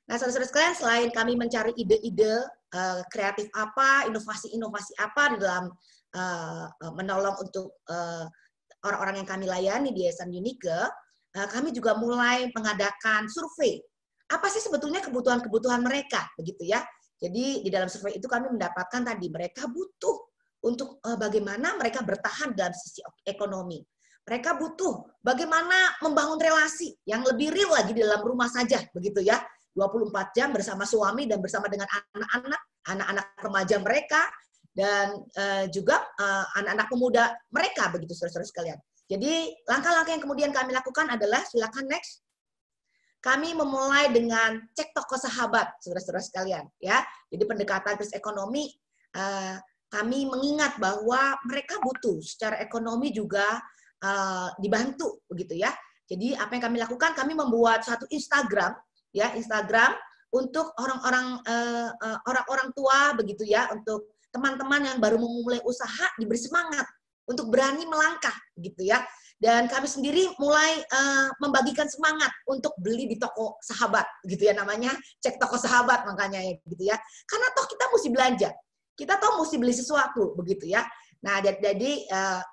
Nah, saudara-saudara sekalian, selain kami mencari ide-ide kreatif apa, inovasi-inovasi apa di dalam menolong untuk orang-orang yang kami layani di Yayasan Unike, kami juga mulai mengadakan survei. Apa sih sebetulnya kebutuhan-kebutuhan mereka, begitu ya? Jadi di dalam survei itu kami mendapatkan tadi mereka butuh untuk bagaimana mereka bertahan dalam sisi ekonomi. Mereka butuh bagaimana membangun relasi yang lebih real lagi di dalam rumah saja, begitu ya. 24 jam bersama suami dan bersama dengan anak-anak remaja mereka, dan juga anak-anak pemuda mereka, begitu saudara-saudara sekalian. Jadi langkah-langkah yang kemudian kami lakukan adalah, silakan next. Kami memulai dengan cek toko sahabat, saudara-saudara sekalian, ya. Jadi pendekatan krisis ekonomi, kami mengingat bahwa mereka butuh secara ekonomi juga dibantu, begitu ya. Jadi apa yang kami lakukan, kami membuat satu Instagram, ya, Instagram untuk orang-orang tua, begitu ya, untuk teman-teman yang baru memulai usaha, diberi semangat untuk berani melangkah, gitu ya. Dan kami sendiri mulai membagikan semangat untuk beli di toko sahabat, gitu ya, namanya cek toko sahabat makanya ya, gitu ya. Karena toh kita mesti belanja, kita toh mesti beli sesuatu, begitu ya. Nah, jadi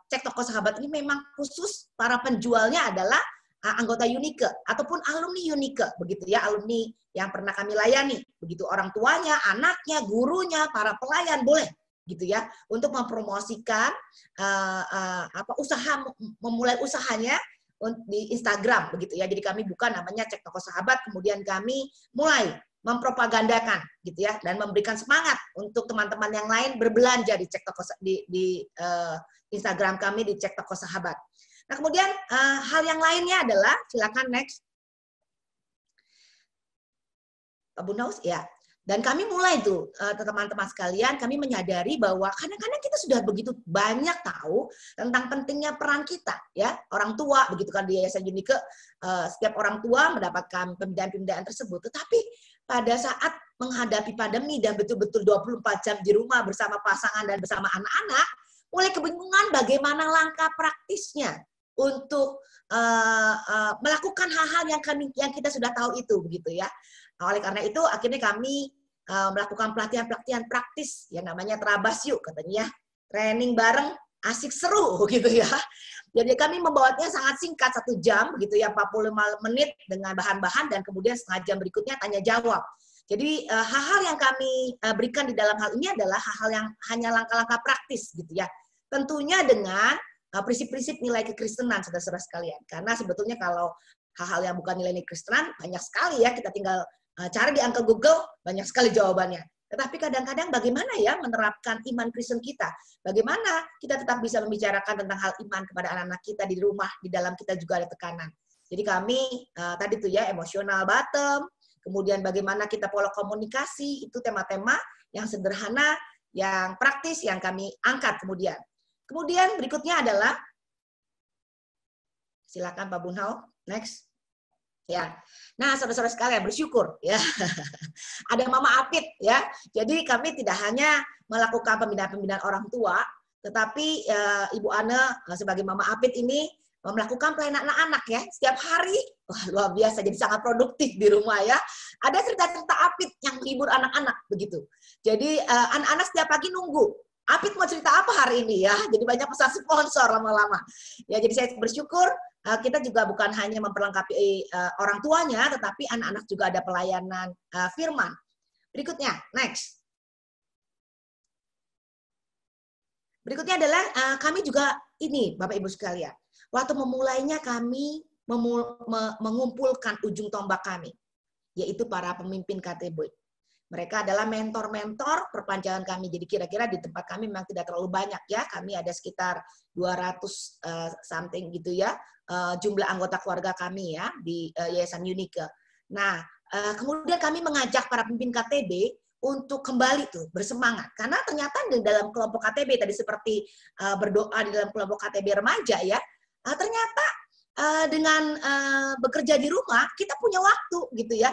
cek toko sahabat ini memang khusus para penjualnya adalah anggota Unike ataupun alumni Unike, begitu ya, alumni yang pernah kami layani, begitu, orang tuanya, anaknya, gurunya, para pelayan boleh, gitu ya, untuk mempromosikan usaha, memulai usahanya di Instagram, begitu ya. Jadi kami buka namanya cek toko sahabat, kemudian kami mulai mempropagandakan, gitu ya, dan memberikan semangat untuk teman-teman yang lain berbelanja di cek toko di Instagram kami, di cek toko sahabat. Nah, kemudian hal yang lainnya adalah, silakan next, Pak Bunhaus, ya. Dan kami mulai tuh, teman-teman sekalian, kami menyadari bahwa kadang-kadang kita sudah begitu banyak tahu tentang pentingnya peran kita, ya, orang tua, begitu kan, di Yayasan Unike, setiap orang tua mendapatkan pembinaan-pembinaan tersebut. Tetapi pada saat menghadapi pandemi dan betul-betul 24 jam di rumah bersama pasangan dan bersama anak-anak, mulai kebingungan bagaimana langkah praktisnya untuk melakukan hal-hal yang kita sudah tahu itu, begitu ya. Oleh karena itu, akhirnya kami melakukan pelatihan-pelatihan praktis, yang namanya Terabas Yuk, katanya, training bareng, asik seru, gitu ya. Jadi kami membuatnya sangat singkat, 1 jam, gitu ya, 45 menit dengan bahan-bahan, dan kemudian setengah jam berikutnya tanya-jawab. Jadi hal-hal yang kami berikan di dalam hal ini adalah hal-hal yang hanya langkah-langkah praktis, gitu ya. Tentunya dengan prinsip-prinsip nilai kekristenan, saudara-saudara sekalian. Karena sebetulnya kalau hal-hal yang bukan nilai kekristenan, banyak sekali ya, kita tinggal cari di angka Google, banyak sekali jawabannya. Tetapi kadang-kadang bagaimana ya menerapkan iman Kristen kita? Bagaimana kita tetap bisa membicarakan tentang hal iman kepada anak-anak kita di rumah, di dalam kita juga ada tekanan. Jadi kami, tadi tuh ya, emosional bottom, kemudian bagaimana kita pola komunikasi, itu tema-tema yang sederhana, yang praktis, yang kami angkat kemudian. Kemudian berikutnya adalah, silakan Pak Bunhau, next. Ya, nah saudara-saudara sekalian bersyukur ya, ada Mama Apit ya. Jadi kami tidak hanya melakukan pembinaan-pembinaan orang tua, tetapi Ibu Ane sebagai Mama Apit ini melakukan pelayanan anak-anak ya. Setiap hari, wah, luar biasa, jadi sangat produktif di rumah ya. Ada cerita-cerita Apit yang menghibur anak-anak begitu. Jadi anak-anak setiap pagi nunggu, Apit mau cerita apa hari ini ya. Jadi banyak pesan sponsor lama-lama. Ya, jadi saya bersyukur. Kita juga bukan hanya memperlengkapi orang tuanya, tetapi anak-anak juga ada pelayanan firman. Berikutnya, next. Berikutnya adalah kami juga ini, Bapak Ibu sekalian. Waktu memulainya kami mengumpulkan ujung tombak kami, yaitu para pemimpin KTB. Mereka adalah mentor-mentor perpanjangan kami. Jadi kira-kira di tempat kami memang tidak terlalu banyak ya. Kami ada sekitar 200 something gitu ya. Jumlah anggota keluarga kami ya di Yayasan Unike. Nah, kemudian kami mengajak para pemimpin KTB untuk kembali tuh bersemangat. Karena ternyata di dalam kelompok KTB tadi seperti berdoa di dalam kelompok KTB remaja ya. Ternyata dengan bekerja di rumah kita punya waktu gitu ya.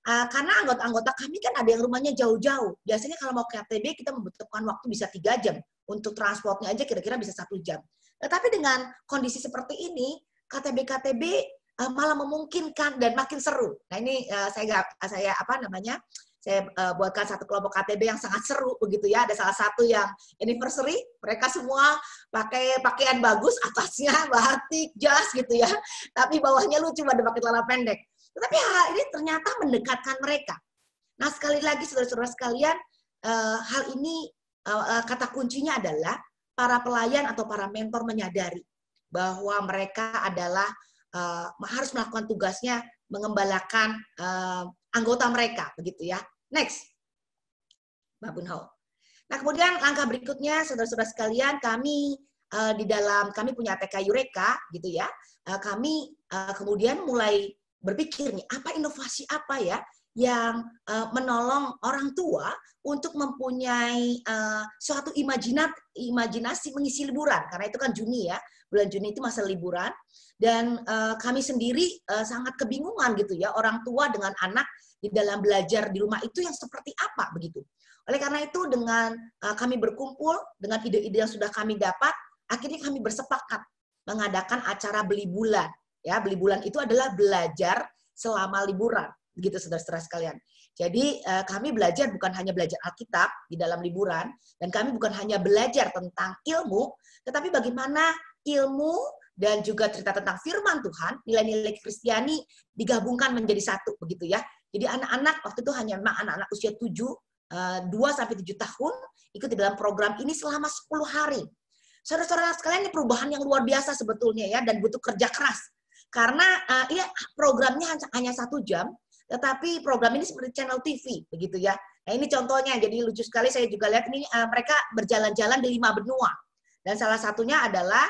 Karena anggota-anggota kami kan ada yang rumahnya jauh-jauh. Biasanya kalau mau ke KTB kita membutuhkan waktu bisa 3 jam. Untuk transportnya aja kira-kira bisa 1 jam. Tetapi dengan kondisi seperti ini, KTB-KTB malah memungkinkan dan makin seru. Nah ini saya buatkan satu kelompok KTB yang sangat seru begitu ya. Ada salah satu yang anniversary, mereka semua pakai pakaian bagus, atasnya batik, jas gitu ya. Tapi bawahnya lucu, ada pakai celana pendek. Tetapi hal ini ternyata mendekatkan mereka. Nah sekali lagi saudara-saudara sekalian, hal ini kata kuncinya adalah para pelayan atau para mentor menyadari bahwa mereka adalah harus melakukan tugasnya mengembalakan anggota mereka, begitu ya. Next, Mbak Bunho. Nah, kemudian langkah berikutnya, saudara-saudara sekalian, kami punya ATK Eureka, gitu ya. Kami kemudian mulai berpikir nih, apa inovasi apa ya yang menolong orang tua untuk mempunyai suatu imajinasi mengisi liburan, karena itu kan Juni ya, bulan Juni itu masa liburan, dan kami sendiri sangat kebingungan gitu ya, orang tua dengan anak di dalam belajar di rumah itu yang seperti apa begitu. Oleh karena itu dengan kami berkumpul dengan ide-ide yang sudah kami dapat, akhirnya kami bersepakat mengadakan acara beli bulan. Ya, beli bulan itu adalah belajar selama liburan, begitu saudara-saudara sekalian. Jadi kami belajar bukan hanya belajar Alkitab di dalam liburan, dan kami bukan hanya belajar tentang ilmu, tetapi bagaimana ilmu dan juga cerita tentang firman Tuhan, nilai-nilai Kristiani digabungkan menjadi satu, begitu ya. Jadi anak-anak waktu itu hanya memang anak-anak usia 2-7 tahun ikut di dalam program ini selama 10 hari. Saudara-saudara sekalian, ini perubahan yang luar biasa sebetulnya ya, dan butuh kerja keras. Karena ini programnya hanya 1 jam, tetapi program ini seperti channel TV, begitu ya. Nah ini contohnya, jadi lucu sekali, saya juga lihat ini mereka berjalan-jalan di 5 benua. Dan salah satunya adalah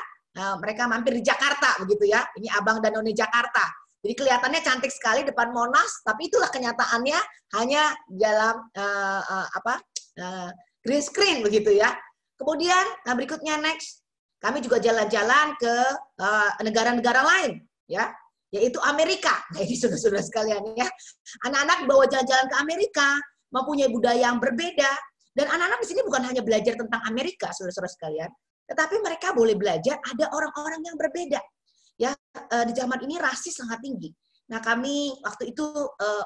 mereka mampir di Jakarta, begitu ya. Ini Abang dan None Jakarta. Jadi kelihatannya cantik sekali depan Monas, tapi itulah kenyataannya hanya dalam green screen, begitu ya. Kemudian berikutnya next, kami juga jalan-jalan ke negara-negara lain, ya, yaitu Amerika. Nah ini saudara-saudara sekalian ya, anak-anak bawa jalan-jalan ke Amerika, mempunyai budaya yang berbeda, dan anak-anak di sini bukan hanya belajar tentang Amerika, saudara-saudara sekalian, tetapi mereka boleh belajar ada orang-orang yang berbeda. Ya, di zaman ini rasis sangat tinggi. Nah kami waktu itu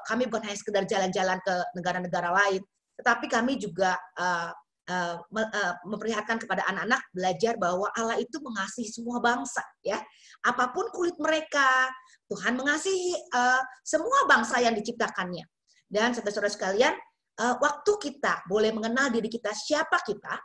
kami bukan hanya sekedar jalan-jalan ke negara-negara lain, tetapi kami juga memperlihatkan kepada anak-anak belajar bahwa Allah itu mengasihi semua bangsa, ya. Apapun kulit mereka, Tuhan mengasihi semua bangsa yang diciptakannya. Dan saudara-saudara sekalian, waktu kita boleh mengenal diri kita siapa kita,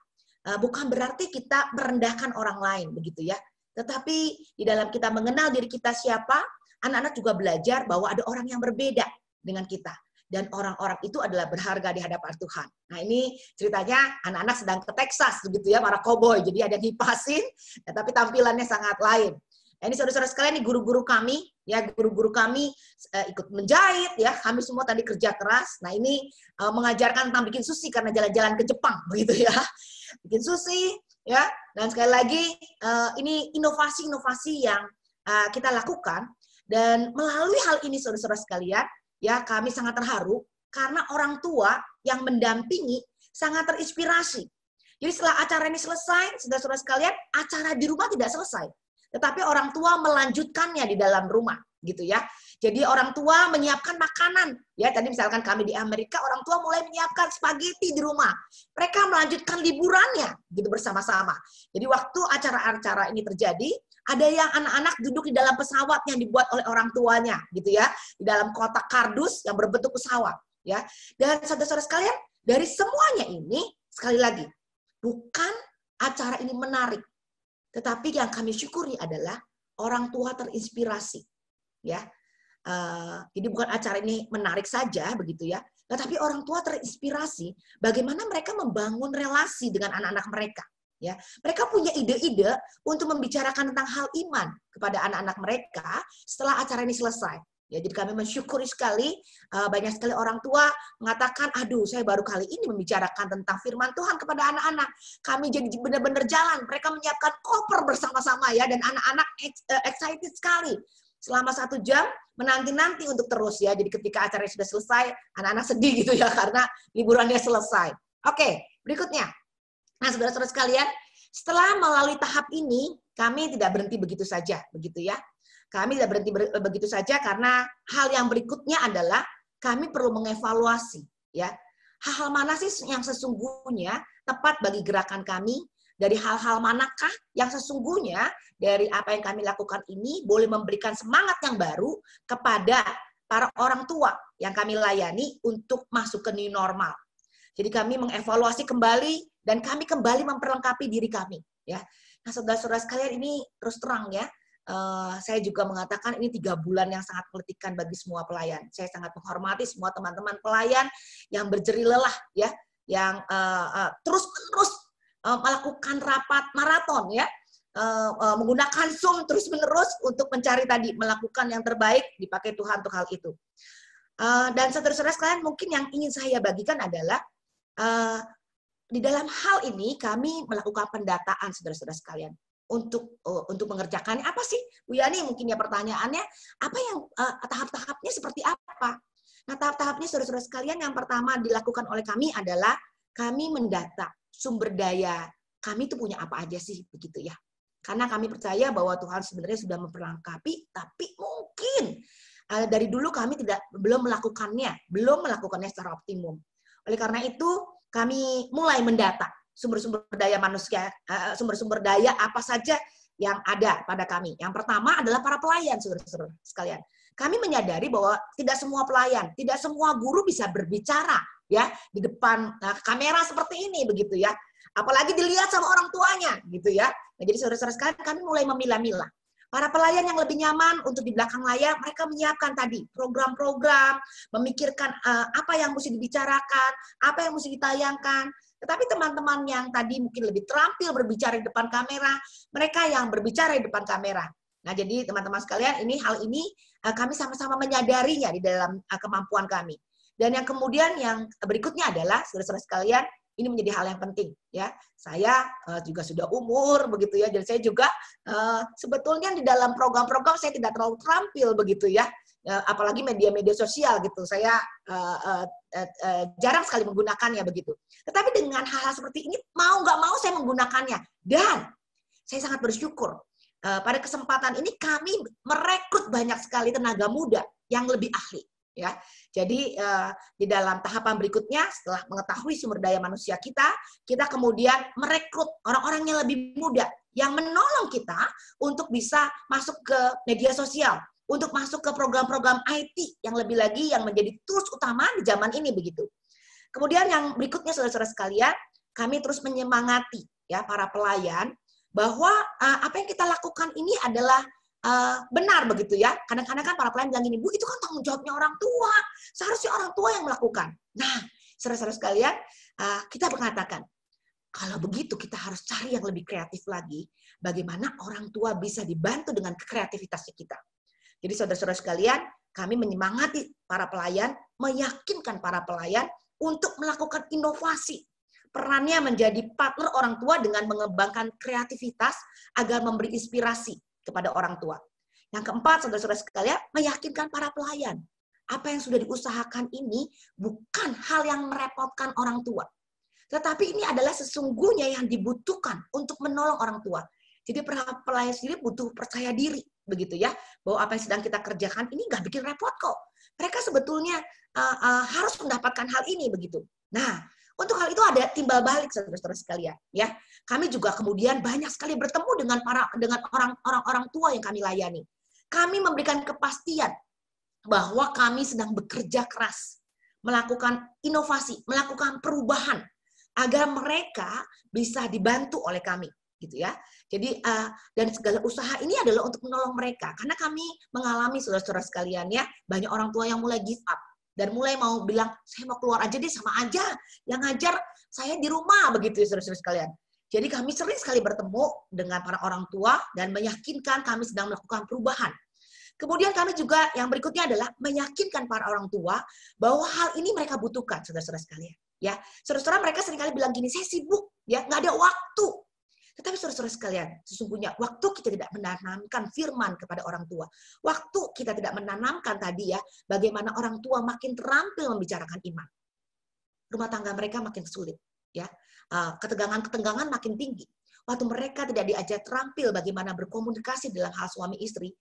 bukan berarti kita merendahkan orang lain, begitu ya. Tetapi di dalam kita mengenal diri kita siapa, anak-anak juga belajar bahwa ada orang yang berbeda dengan kita. Dan orang-orang itu adalah berharga di hadapan Tuhan. Nah ini ceritanya anak-anak sedang ke Texas, begitu ya, para koboi. Jadi ada yang dipasin, ya, tapi tampilannya sangat lain. Nah, ini saudara-saudara sekalian, ini guru-guru kami, ya guru-guru kami ikut menjahit, ya kami semua tadi kerja keras. Nah ini mengajarkan tentang bikin sushi karena jalan-jalan ke Jepang, begitu ya, bikin sushi, ya. Dan sekali lagi ini inovasi-inovasi yang kita lakukan, dan melalui hal ini saudara-saudara sekalian, ya kami sangat terharu karena orang tua yang mendampingi sangat terinspirasi. Jadi setelah acara ini selesai, saudara-saudara sekalian, acara di rumah tidak selesai. Tetapi orang tua melanjutkannya di dalam rumah, gitu ya. Jadi orang tua menyiapkan makanan, ya tadi misalkan kami di Amerika, orang tua mulai menyiapkan spaghetti di rumah. Mereka melanjutkan liburannya, gitu bersama-sama. Jadi waktu acara-acara ini terjadi, ada yang anak-anak duduk di dalam pesawat yang dibuat oleh orang tuanya, gitu ya, di dalam kotak kardus yang berbentuk pesawat, ya. Dan saudara-saudara sekalian, dari semuanya ini, sekali lagi, bukan acara ini menarik. Tetapi yang kami syukuri adalah orang tua terinspirasi, ya. Jadi bukan acara ini menarik saja, begitu ya. Tetapi orang tua terinspirasi bagaimana mereka membangun relasi dengan anak-anak mereka, ya. Mereka punya ide-ide untuk membicarakan tentang hal iman kepada anak-anak mereka setelah acara ini selesai. Ya, jadi kami mensyukuri sekali banyak sekali orang tua mengatakan, aduh saya baru kali ini membicarakan tentang firman Tuhan kepada anak-anak. Kami jadi benar-benar jalan. Mereka menyiapkan koper bersama-sama ya, dan anak-anak excited sekali. Selama 1 jam menanti-nanti untuk terus ya. Jadi ketika acara sudah selesai, anak-anak sedih gitu ya karena liburannya selesai. Oke, berikutnya. Nah, saudara-saudara sekalian, setelah melalui tahap ini, kami tidak berhenti begitu saja, begitu ya. Kami tidak berhenti begitu saja karena hal yang berikutnya adalah kami perlu mengevaluasi, ya. Hal-hal mana sih yang sesungguhnya tepat bagi gerakan kami? Dari hal-hal manakah yang sesungguhnya dari apa yang kami lakukan ini boleh memberikan semangat yang baru kepada para orang tua yang kami layani untuk masuk ke new normal. Jadi kami mengevaluasi kembali dan kami kembali memperlengkapi diri kami. ya. Nah, saudara-saudara sekalian, ini terus terang ya, saya juga mengatakan ini 3 bulan yang sangat melelahkan bagi semua pelayan. Saya sangat menghormati semua teman-teman pelayan yang berjerih lelah ya, yang terus-menerus melakukan rapat maraton ya, menggunakan Zoom terus-menerus untuk mencari tadi, melakukan yang terbaik dipakai Tuhan untuk hal itu. Dan saudara-saudara sekalian, mungkin yang ingin saya bagikan adalah di dalam hal ini kami melakukan pendataan saudara-saudara sekalian untuk mengerjakannya. Apa sih, Bu Yani? Mungkin ya pertanyaannya, apa yang tahap-tahapnya seperti apa? Nah, tahap-tahapnya saudara-saudara sekalian, yang pertama dilakukan oleh kami adalah kami mendata sumber daya kami itu punya apa aja sih, begitu ya. Karena kami percaya bahwa Tuhan sebenarnya sudah memperlengkapi, tapi mungkin dari dulu kami belum melakukannya secara optimum. Oleh karena itu, kami mulai mendata sumber-sumber daya manusia, sumber-sumber daya apa saja yang ada pada kami. Yang pertama adalah para pelayan, saudara-saudara sekalian. Kami menyadari bahwa tidak semua pelayan, tidak semua guru bisa berbicara ya di depan kamera seperti ini, begitu ya. Apalagi dilihat sama orang tuanya, gitu ya. Nah, jadi saudara-saudara sekalian, kami mulai memilah-milah. Para pelayan yang lebih nyaman untuk di belakang layar, mereka menyiapkan tadi program-program, memikirkan apa yang mesti dibicarakan, apa yang mesti ditayangkan. Tetapi teman-teman yang tadi mungkin lebih terampil berbicara di depan kamera, mereka yang berbicara di depan kamera. Nah, jadi teman-teman sekalian, hal ini kami sama-sama menyadarinya di dalam kemampuan kami. Dan yang kemudian yang berikutnya adalah, saudara-saudara sekalian, ini menjadi hal yang penting ya. Saya juga sudah umur begitu ya, jadi saya juga sebetulnya di dalam program-program saya tidak terlalu terampil begitu ya, apalagi media-media sosial gitu. Saya jarang sekali menggunakannya begitu. Tetapi dengan hal-hal seperti ini mau nggak mau saya menggunakannya, dan saya sangat bersyukur pada kesempatan ini kami merekrut banyak sekali tenaga muda yang lebih ahli. Ya, jadi di dalam tahapan berikutnya setelah mengetahui sumber daya manusia kita kemudian merekrut orang-orang yang lebih muda yang menolong kita untuk bisa masuk ke media sosial, untuk masuk ke program-program IT yang lebih lagi yang menjadi tools utama di zaman ini begitu. Kemudian yang berikutnya saudara-saudara sekalian, kami terus menyemangati ya para pelayan bahwa apa yang kita lakukan ini adalah benar begitu ya. Kadang-kadang kan para pelayan bilang gini, Bu, itu kan tanggung jawabnya orang tua. Seharusnya orang tua yang melakukan. Nah, saudara-saudara sekalian, kita mengatakan, kalau begitu kita harus cari yang lebih kreatif lagi. Bagaimana orang tua bisa dibantu dengan kreativitasnya kita. Jadi saudara-saudara sekalian, kami menyemangati para pelayan, meyakinkan para pelayan untuk melakukan inovasi. Perannya menjadi partner orang tua dengan mengembangkan kreativitas agar memberi inspirasi kepada orang tua. Yang keempat, saudara-saudara sekalian, meyakinkan para pelayan. Apa yang sudah diusahakan ini bukan hal yang merepotkan orang tua. Tetapi ini adalah sesungguhnya yang dibutuhkan untuk menolong orang tua. Jadi pelayan sendiri butuh percaya diri, begitu ya, bahwa apa yang sedang kita kerjakan ini nggak bikin repot kok. Mereka sebetulnya harus mendapatkan hal ini, begitu. Nah, untuk hal itu ada timbal balik saudara-saudara sekalian, ya. Kami juga kemudian banyak sekali bertemu dengan orang-orang tua yang kami layani. Kami memberikan kepastian bahwa kami sedang bekerja keras, melakukan inovasi, melakukan perubahan agar mereka bisa dibantu oleh kami, gitu ya. Jadi dan segala usaha ini adalah untuk menolong mereka, karena kami mengalami saudara-saudara sekalian ya, banyak orang tua yang mulai give up. Dan mulai mau bilang, saya mau keluar aja deh, sama aja. Yang ngajar saya di rumah, begitu ya saudara-saudara sekalian. Jadi kami sering sekali bertemu dengan para orang tua dan meyakinkan kami sedang melakukan perubahan. Kemudian kami juga yang berikutnya adalah meyakinkan para orang tua bahwa hal ini mereka butuhkan, saudara-saudara sekalian. Ya, saudara-saudara mereka seringkali bilang gini, saya sibuk, ya nggak ada waktu. Tetapi saudara-saudara sekalian, sesungguhnya waktu kita tidak menanamkan firman kepada orang tua. Waktu kita tidak menanamkan tadi ya, bagaimana orang tua makin terampil membicarakan iman. Rumah tangga mereka makin sulit. Ya, ketegangan-ketegangan makin tinggi. Waktu mereka tidak diajar terampil bagaimana berkomunikasi dalam hal suami istri,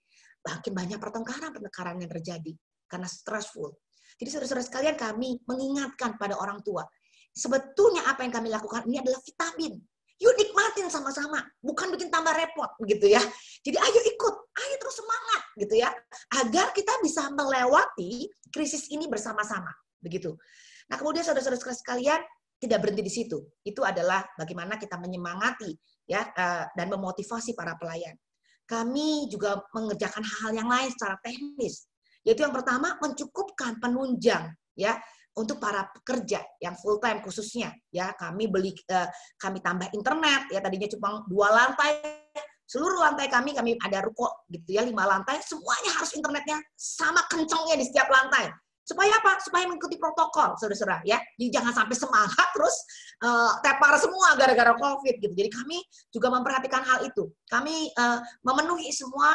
makin banyak pertengkaran-pertengkaran yang terjadi karena stressful. Jadi saudara-saudara sekalian, kami mengingatkan pada orang tua, sebetulnya apa yang kami lakukan ini adalah vitamin. Yuk nikmatin sama-sama, bukan bikin tambah repot, begitu ya. Jadi ayo ikut, ayo terus semangat, gitu ya, agar kita bisa melewati krisis ini bersama-sama, begitu. Nah kemudian saudara-saudara sekalian, tidak berhenti di situ. Itu adalah bagaimana kita menyemangati ya dan memotivasi para pelayan. Kami juga mengerjakan hal-hal yang lain secara teknis. Yaitu yang pertama mencukupkan penunjang ya untuk para pekerja yang full time khususnya ya. Kami tambah internet ya, tadinya cuma 2 lantai. Seluruh lantai kami ada ruko gitu ya, 5 lantai, semuanya harus internetnya sama kencangnya di setiap lantai. Supaya apa? Supaya mengikuti protokol, saudara-saudara ya. Jadi jangan sampai semangat terus tepar semua gara-gara COVID gitu. Jadi kami juga memperhatikan hal itu. Kami memenuhi semua,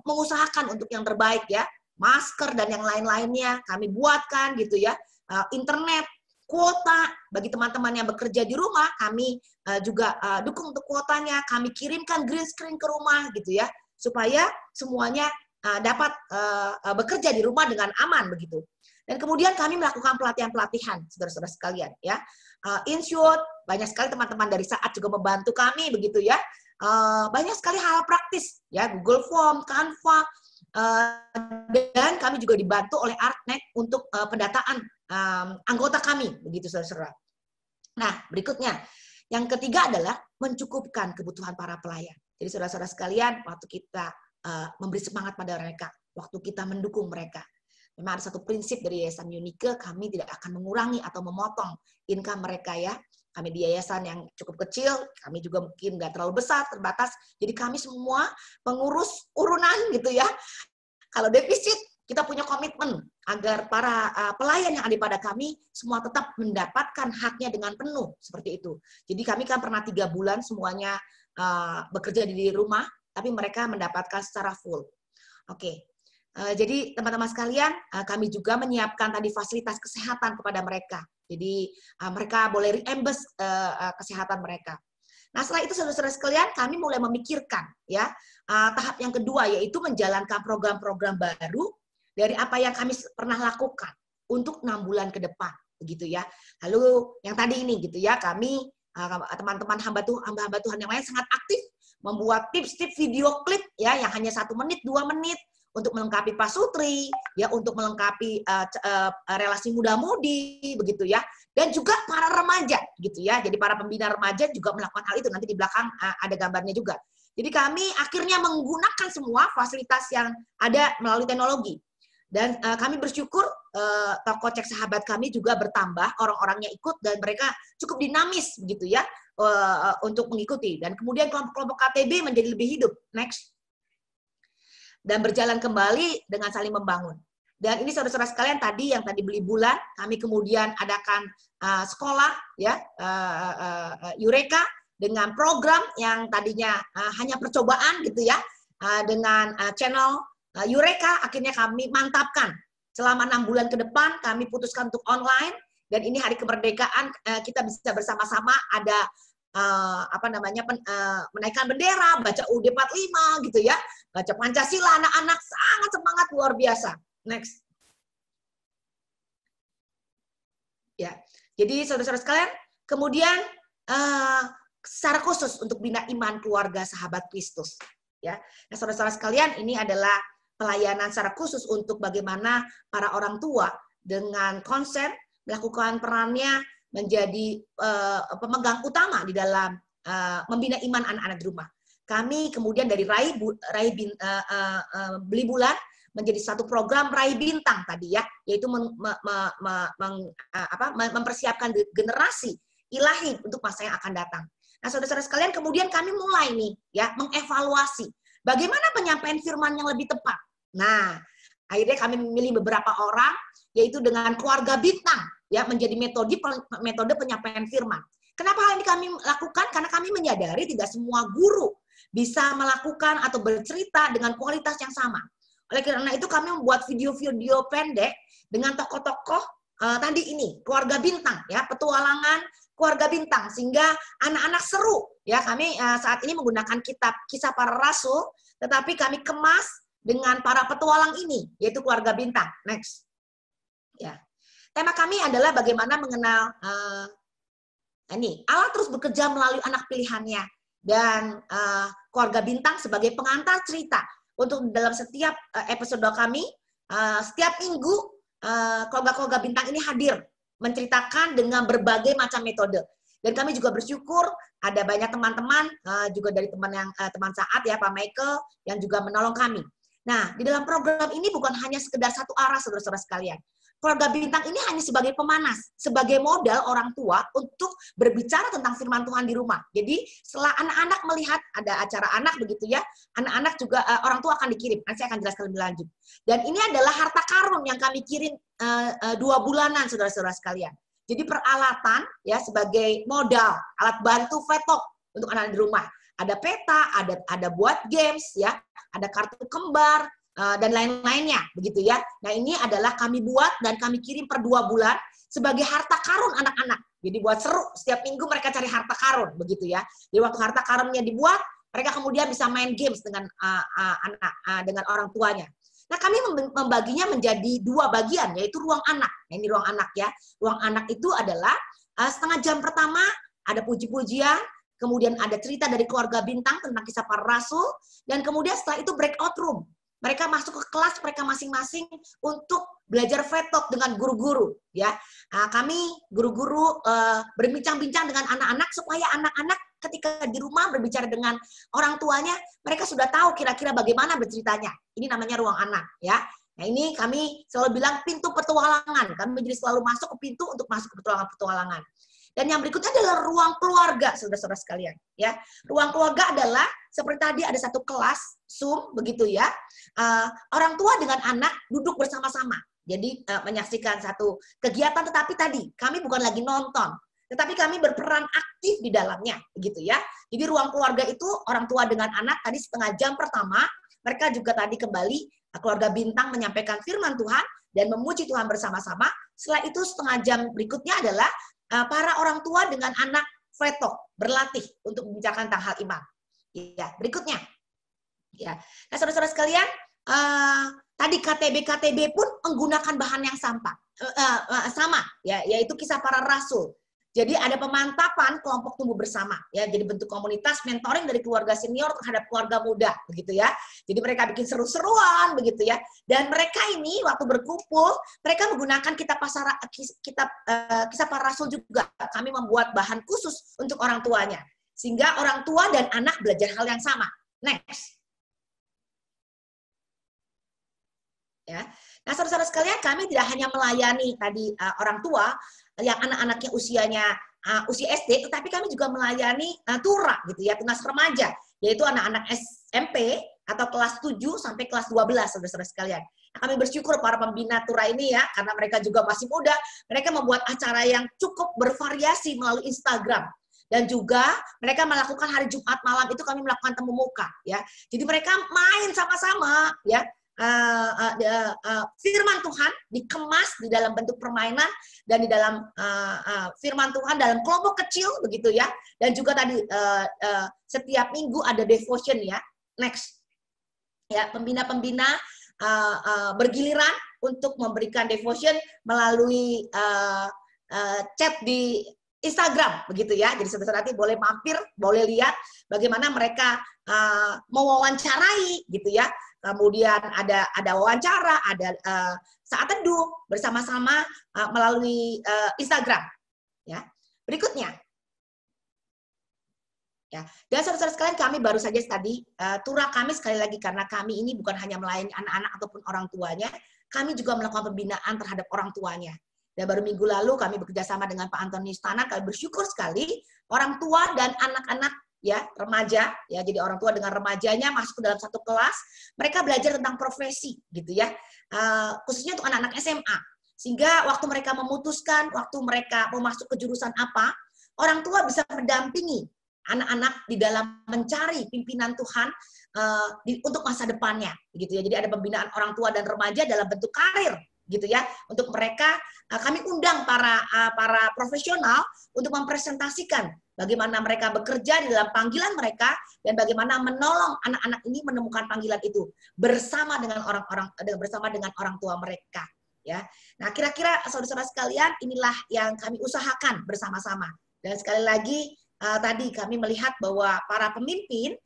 mengusahakan untuk yang terbaik ya. Masker dan yang lain-lainnya kami buatkan gitu ya. Internet, kuota bagi teman-teman yang bekerja di rumah, kami juga dukung untuk kuotanya. Kami kirimkan green screen ke rumah gitu ya. Supaya semuanya dapat bekerja di rumah dengan aman begitu. Dan kemudian kami melakukan pelatihan-pelatihan, saudara-saudara sekalian ya. In short, banyak sekali teman-teman dari SAAT juga membantu kami begitu ya. Banyak sekali hal praktis ya, Google Form, Canva, dan kami juga dibantu oleh Artnet untuk pendataan anggota kami begitu, saudara-saudara. Nah, berikutnya yang ketiga adalah mencukupkan kebutuhan para pelayan. Jadi saudara-saudara sekalian, waktu kita memberi semangat pada mereka, waktu kita mendukung mereka. Memang ada satu prinsip dari Yayasan Unike, kami tidak akan mengurangi atau memotong income mereka ya. Kami di yayasan yang cukup kecil, kami juga mungkin nggak terlalu besar, terbatas. Jadi kami semua pengurus urunan gitu ya. Kalau defisit, kita punya komitmen agar para pelayan yang ada pada kami semua tetap mendapatkan haknya dengan penuh, seperti itu. Jadi kami kan pernah 3 bulan semuanya bekerja di rumah, tapi mereka mendapatkan secara full. Oke, jadi teman-teman sekalian, kami juga menyiapkan tadi fasilitas kesehatan kepada mereka. Jadi mereka boleh reimburse kesehatan mereka. Nah setelah itu saudara-saudara sekalian, kami mulai memikirkan ya tahap yang kedua, yaitu menjalankan program-program baru dari apa yang kami pernah lakukan untuk 6 bulan ke depan, begitu ya. Lalu yang tadi ini gitu ya, kami teman-teman hamba Tuhan yang lain sangat aktif membuat tips-tips video klip ya yang hanya 1 menit, 2 menit untuk melengkapi pasutri, ya untuk melengkapi relasi muda-mudi begitu ya. Dan juga para remaja gitu ya. Jadi para pembina remaja juga melakukan hal itu. Nanti di belakang ada gambarnya juga. Jadi kami akhirnya menggunakan semua fasilitas yang ada melalui teknologi. Dan kami bersyukur toko Cek Sahabat kami juga bertambah, orang-orangnya ikut dan mereka cukup dinamis begitu ya. Untuk mengikuti, dan kemudian kelompok-kelompok KTB menjadi lebih hidup. Next. Dan berjalan kembali dengan saling membangun. Dan ini saudara-saudara sekalian, tadi yang tadi beli bulan, kami kemudian adakan sekolah ya Eureka dengan program yang tadinya hanya percobaan gitu ya, dengan channel Eureka akhirnya kami mantapkan selama 6 bulan ke depan. Kami putuskan untuk online, dan ini hari kemerdekaan kita bisa bersama-sama ada menaikkan bendera, baca UUD 45 gitu ya, baca Pancasila, anak-anak sangat semangat luar biasa. Next. Ya, jadi saudara-saudara sekalian, kemudian secara khusus untuk bina iman keluarga sahabat Kristus. Ya, nah saudara-saudara sekalian, ini adalah pelayanan secara khusus untuk bagaimana para orang tua dengan konsen melakukan perannya menjadi pemegang utama di dalam membina iman anak-anak di rumah. Kami kemudian dari beli bulan menjadi satu program Rai Bintang tadi ya, yaitu mempersiapkan generasi ilahi untuk masa yang akan datang. Nah, saudara-saudara sekalian, kemudian kami mulai nih ya mengevaluasi bagaimana penyampaian firman yang lebih tepat. Nah, akhirnya kami memilih beberapa orang, yaitu dengan keluarga bintang ya menjadi metode penyampaian firman. Kenapa hal ini kami lakukan? Karena kami menyadari tidak semua guru bisa melakukan atau bercerita dengan kualitas yang sama. Oleh karena itu kami membuat video-video pendek dengan tokoh-tokoh tadi ini, keluarga bintang ya, petualangan keluarga bintang, sehingga anak-anak seru ya. Kami saat ini menggunakan kitab Kisah Para Rasul, tetapi kami kemas dengan para petualang ini, yaitu keluarga bintang. Next. Ya. Tema kami adalah bagaimana mengenal ini. Allah terus bekerja melalui anak pilihannya, dan keluarga bintang sebagai pengantar cerita untuk dalam setiap episode kami. Setiap minggu keluarga-keluarga bintang ini hadir menceritakan dengan berbagai macam metode. Dan kami juga bersyukur ada banyak teman-teman juga dari teman Saat ya, Pak Michael, yang juga menolong kami. Nah, di dalam program ini bukan hanya sekedar satu arah, saudara-saudara sekalian. Keluarga Bintang ini hanya sebagai pemanas, sebagai modal orang tua untuk berbicara tentang firman Tuhan di rumah. Jadi setelah anak-anak melihat ada acara anak begitu ya, anak-anak juga orang tua akan dikirim. Nanti saya akan jelaskan lebih lanjut. Dan ini adalah harta karun yang kami kirim 2 bulanan, saudara-saudara sekalian. Jadi peralatan ya sebagai modal, alat bantu vetok untuk anak-anak di rumah. Ada peta, ada buat games ya, ada kartu kembar dan lain-lainnya begitu ya. Nah, ini adalah kami buat dan kami kirim per 2 bulan sebagai harta karun anak-anak. Jadi buat seru, setiap minggu mereka cari harta karun begitu ya. Jadi waktu harta karunnya dibuat, mereka kemudian bisa main games dengan dengan orang tuanya. Nah, kami membaginya menjadi 2 bagian, yaitu ruang anak. Nah, ini ruang anak ya. Ruang anak itu adalah setengah jam pertama ada puji-pujian, kemudian ada cerita dari keluarga Bintang tentang kisah para rasul, dan kemudian setelah itu breakout room. Mereka masuk ke kelas mereka masing-masing untuk belajar vetok dengan guru-guru. Ya, kami guru-guru berbincang-bincang dengan anak-anak supaya anak-anak ketika di rumah berbicara dengan orang tuanya, mereka sudah tahu kira-kira bagaimana berceritanya. Ini namanya ruang anak, ya. Nah, ini kami selalu bilang pintu petualangan. Kami jadi selalu masuk ke pintu untuk masuk ke petualangan-petualangan. Dan yang berikutnya adalah ruang keluarga, saudara-saudara sekalian. Ya, ruang keluarga adalah seperti tadi ada satu kelas Zoom, begitu ya. Orang tua dengan anak duduk bersama-sama. Jadi menyaksikan satu kegiatan, tetapi tadi kami bukan lagi nonton. Tetapi kami berperan aktif di dalamnya, begitu ya. Jadi ruang keluarga itu orang tua dengan anak tadi setengah jam pertama, mereka juga tadi kembali keluarga Bintang menyampaikan firman Tuhan dan memuji Tuhan bersama-sama. Setelah itu setengah jam berikutnya adalah para orang tua dengan anak vetok berlatih untuk membicarakan tentang hal iman. Ya, berikutnya. Ya. Nah, saudara-saudara sekalian, tadi KTB pun menggunakan bahan yang sama, ya, yaitu kisah para rasul. Jadi ada pemantapan kelompok tumbuh bersama, ya. Jadi bentuk komunitas mentoring dari keluarga senior terhadap keluarga muda, begitu ya. Jadi mereka bikin seru-seruan, begitu ya. Dan mereka ini waktu berkumpul, mereka menggunakan kisah para rasul juga. Kami membuat bahan khusus untuk orang tuanya, sehingga orang tua dan anak belajar hal yang sama. Next. Ya. Nah, saudara-saudara sekalian, kami tidak hanya melayani tadi orang tua yang anak-anaknya usia SD, tetapi kami juga melayani TURA gitu ya, tunas remaja, yaitu anak-anak SMP atau kelas 7 sampai kelas 12, saudara-saudara sekalian. Nah, kami bersyukur para pembina TURA ini ya, karena mereka juga masih muda, mereka membuat acara yang cukup bervariasi melalui Instagram. Dan juga mereka melakukan hari Jumat malam itu kami melakukan temu muka ya. Jadi mereka main sama-sama ya. Firman Tuhan dikemas di dalam bentuk permainan dan di dalam firman Tuhan dalam kelompok kecil begitu ya, dan juga tadi setiap minggu ada devotion ya. Next ya, pembina-pembina bergiliran untuk memberikan devotion melalui chat di Instagram begitu ya. Jadi saudara-saudara nanti boleh mampir, boleh lihat bagaimana mereka mewawancarai gitu ya. Kemudian ada wawancara, ada saat teduh bersama-sama melalui Instagram. Ya, berikutnya. Ya, dan saudara-saudara sekalian, kami baru saja tadi TURA kami sekali lagi karena kami ini bukan hanya melayani anak-anak ataupun orang tuanya, kami juga melakukan pembinaan terhadap orang tuanya. Dan baru minggu lalu kami bekerja sama dengan Pak Antonius Tanan, kami bersyukur sekali orang tua dan anak-anak ya, remaja, ya, jadi orang tua dengan remajanya masuk ke dalam satu kelas, mereka belajar tentang profesi, gitu ya, khususnya untuk anak-anak SMA, sehingga waktu mereka memutuskan, waktu mereka mau masuk ke jurusan apa, orang tua bisa mendampingi anak-anak di dalam mencari pimpinan Tuhan untuk masa depannya, gitu ya. Jadi ada pembinaan orang tua dan remaja dalam bentuk karir, gitu ya, untuk mereka. Kami undang para profesional untuk mempresentasikan bagaimana mereka bekerja di dalam panggilan mereka dan bagaimana menolong anak-anak ini menemukan panggilan itu bersama dengan orang tua mereka ya. Nah, kira-kira saudara-saudara sekalian, inilah yang kami usahakan bersama-sama. Dan sekali lagi tadi kami melihat bahwa para pemimpin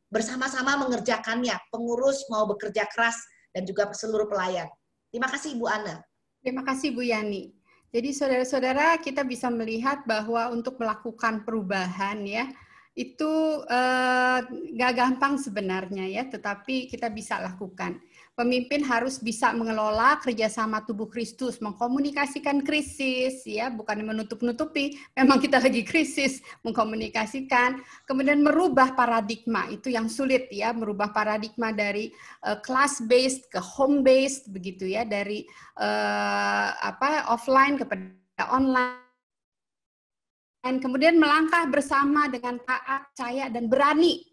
bersama-sama mengerjakannya, pengurus mau bekerja keras dan juga seluruh pelayan. Terima kasih Ibu Ana. Terima kasih Bu Yani. Jadi saudara-saudara, kita bisa melihat bahwa untuk melakukan perubahan ya, itu nggak gampang sebenarnya ya, tetapi kita bisa lakukan. Pemimpin harus bisa mengelola kerjasama tubuh Kristus, mengkomunikasikan krisis, ya, bukan menutup-nutupi. Memang kita lagi krisis, mengkomunikasikan, kemudian merubah paradigma itu yang sulit ya, merubah paradigma dari class based ke home based begitu ya, dari offline kepada online. Kemudian melangkah bersama dengan taat, percaya, dan berani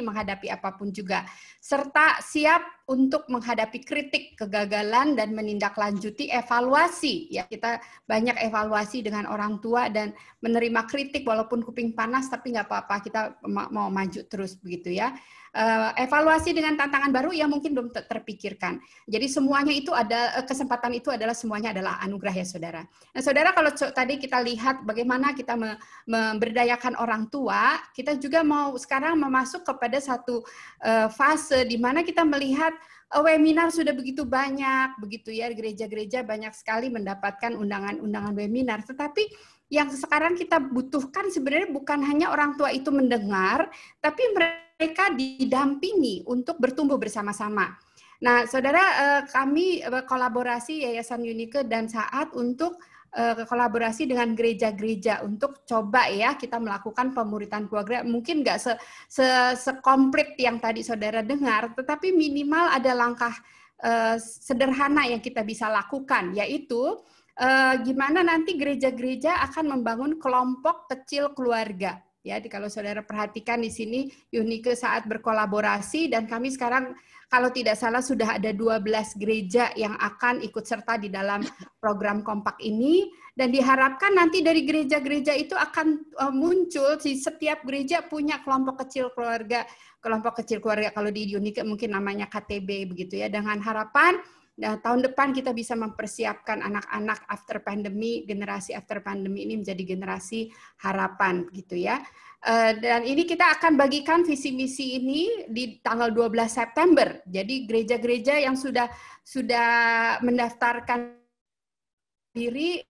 menghadapi apapun juga. Serta siap untuk menghadapi kritik, kegagalan, dan menindaklanjuti evaluasi. Ya, kita banyak evaluasi dengan orang tua dan menerima kritik walaupun kuping panas, tapi nggak apa-apa, kita mau maju terus begitu ya. Evaluasi dengan tantangan baru yang mungkin belum terpikirkan. Jadi semuanya itu ada, kesempatan itu adalah semuanya adalah anugerah ya saudara. Nah saudara, kalau tadi kita lihat bagaimana kita memberdayakan orang tua, kita juga mau sekarang memasuk kepada satu fase di mana kita melihat webinar sudah begitu banyak, begitu ya, gereja-gereja banyak sekali mendapatkan undangan-undangan webinar, tetapi yang sekarang kita butuhkan sebenarnya bukan hanya orang tua itu mendengar, tapi mereka didampingi untuk bertumbuh bersama-sama. Nah, saudara, kami kolaborasi Yayasan Unike dan Saat untuk kolaborasi dengan gereja-gereja untuk coba ya kita melakukan pemuritan keluarga. Mungkin nggak sekomplit yang tadi saudara dengar, tetapi minimal ada langkah sederhana yang kita bisa lakukan, yaitu gimana nanti gereja-gereja akan membangun kelompok kecil keluarga. Ya, kalau saudara perhatikan di sini Unike Saat berkolaborasi dan kami sekarang kalau tidak salah sudah ada 12 gereja yang akan ikut serta di dalam program kompak ini dan diharapkan nanti dari gereja-gereja itu akan muncul di setiap gereja punya kelompok kecil keluarga kalau di Unike mungkin namanya KTB begitu ya, dengan harapan tahun depan kita bisa mempersiapkan anak-anak after pandemi, generasi after pandemi ini menjadi generasi harapan gitu ya. Dan ini kita akan bagikan visi misi ini di tanggal 12 September. Jadi gereja-gereja yang sudah mendaftarkan diri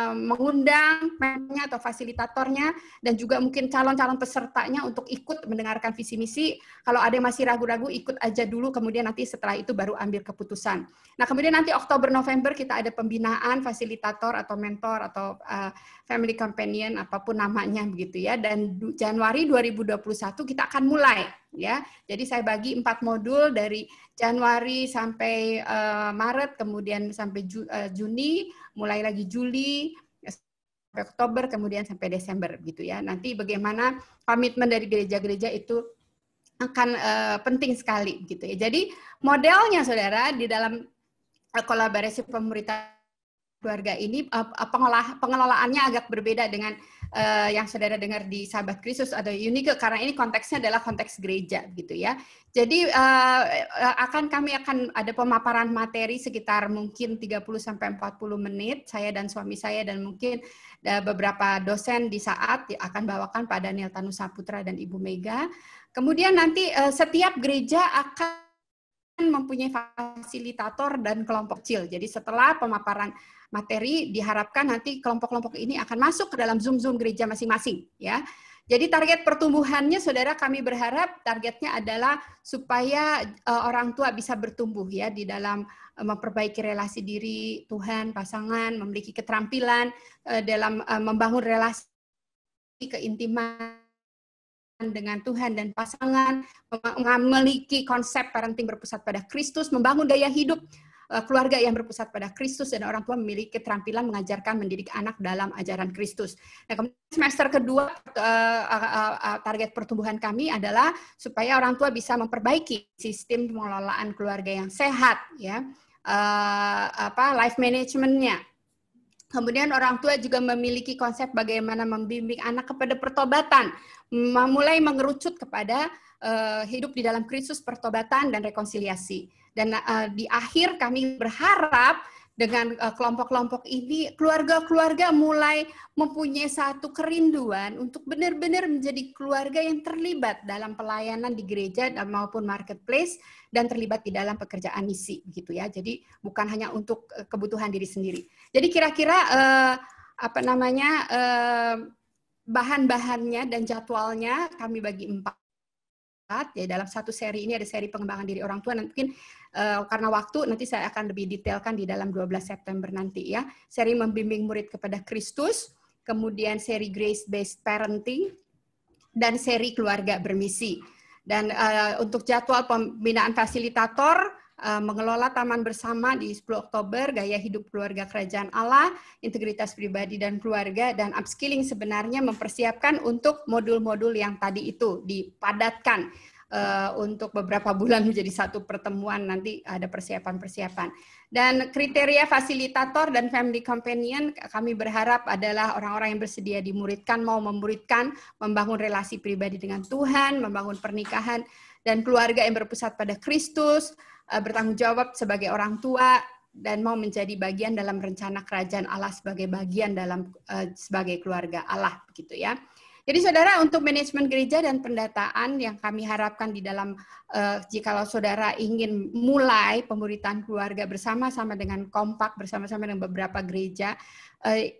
mengundang membernya atau fasilitatornya dan juga mungkin calon-calon pesertanya untuk ikut mendengarkan visi misi. Kalau ada yang masih ragu-ragu, ikut aja dulu, kemudian nanti setelah itu baru ambil keputusan. Nah, kemudian nanti Oktober November kita ada pembinaan fasilitator atau mentor atau family companion apapun namanya begitu ya. Dan Januari 2021 kita akan mulai ya. Jadi saya bagi 4 modul dari Januari sampai Maret, kemudian sampai Juni, mulai lagi Juli, sampai Oktober, kemudian sampai Desember gitu ya. Nanti bagaimana komitmen dari gereja-gereja itu akan penting sekali gitu ya. Jadi modelnya saudara di dalam kolaborasi pemuritan keluarga ini pengelolaannya agak berbeda dengan yang saudara dengar di Sahabat Kristus atau Unike karena ini konteksnya adalah konteks gereja gitu ya. Jadi kami akan ada pemaparan materi sekitar mungkin 30 sampai 40 menit saya dan suami saya dan mungkin beberapa dosen di Saat akan bawakan Pak Daniel Tanusaputra dan Ibu Mega. Kemudian nanti setiap gereja akan mempunyai fasilitator dan kelompok kecil. Jadi setelah pemaparan materi diharapkan nanti kelompok-kelompok ini akan masuk ke dalam Zoom gereja masing-masing ya. Jadi target pertumbuhannya saudara kami berharap targetnya adalah supaya orang tua bisa bertumbuh ya di dalam memperbaiki relasi diri Tuhan, pasangan, memiliki keterampilan dalam membangun relasi keintiman dengan Tuhan dan pasangan, memiliki konsep parenting berpusat pada Kristus, membangun gaya hidup keluarga yang berpusat pada Kristus, dan orang tua memiliki keterampilan mengajarkan mendidik anak dalam ajaran Kristus. Nah, kemudian semester kedua target pertumbuhan kami adalah supaya orang tua bisa memperbaiki sistem pengelolaan keluarga yang sehat, ya, life management-nya. Kemudian orang tua juga memiliki konsep bagaimana membimbing anak kepada pertobatan, mulai mengerucut kepada hidup di dalam Kristus, pertobatan dan rekonsiliasi. Dan di akhir kami berharap dengan kelompok-kelompok ini, keluarga-keluarga mulai mempunyai satu kerinduan untuk benar-benar menjadi keluarga yang terlibat dalam pelayanan di gereja maupun marketplace dan terlibat di dalam pekerjaan misi, begitu ya. Jadi bukan hanya untuk kebutuhan diri sendiri. Jadi kira-kira bahan-bahannya dan jadwalnya kami bagi 4. Ya, dalam satu seri ini ada seri pengembangan diri orang tua. Nanti mungkin karena waktu nanti saya akan lebih detailkan di dalam 12 September nanti ya. Seri membimbing murid kepada Kristus, kemudian seri Grace Based Parenting, dan seri keluarga bermisi. Dan untuk jadwal pembinaan fasilitator, mengelola taman bersama di 10 Oktober, gaya hidup keluarga kerajaan Allah, integritas pribadi dan keluarga, dan upskilling sebenarnya mempersiapkan untuk modul-modul yang tadi itu dipadatkan untuk beberapa bulan menjadi satu pertemuan, nanti ada persiapan-persiapan. Dan kriteria fasilitator dan family companion kami berharap adalah orang-orang yang bersedia dimuridkan, mau memuridkan, membangun relasi pribadi dengan Tuhan, membangun pernikahan, dan keluarga yang berpusat pada Kristus, bertanggung jawab sebagai orang tua, dan mau menjadi bagian dalam rencana kerajaan Allah sebagai bagian dalam sebagai keluarga Allah, begitu ya. Jadi saudara, untuk manajemen gereja dan pendataan yang kami harapkan di dalam jikalau saudara ingin mulai pemuritan keluarga bersama-sama dengan kompak, bersama-sama dengan beberapa gereja.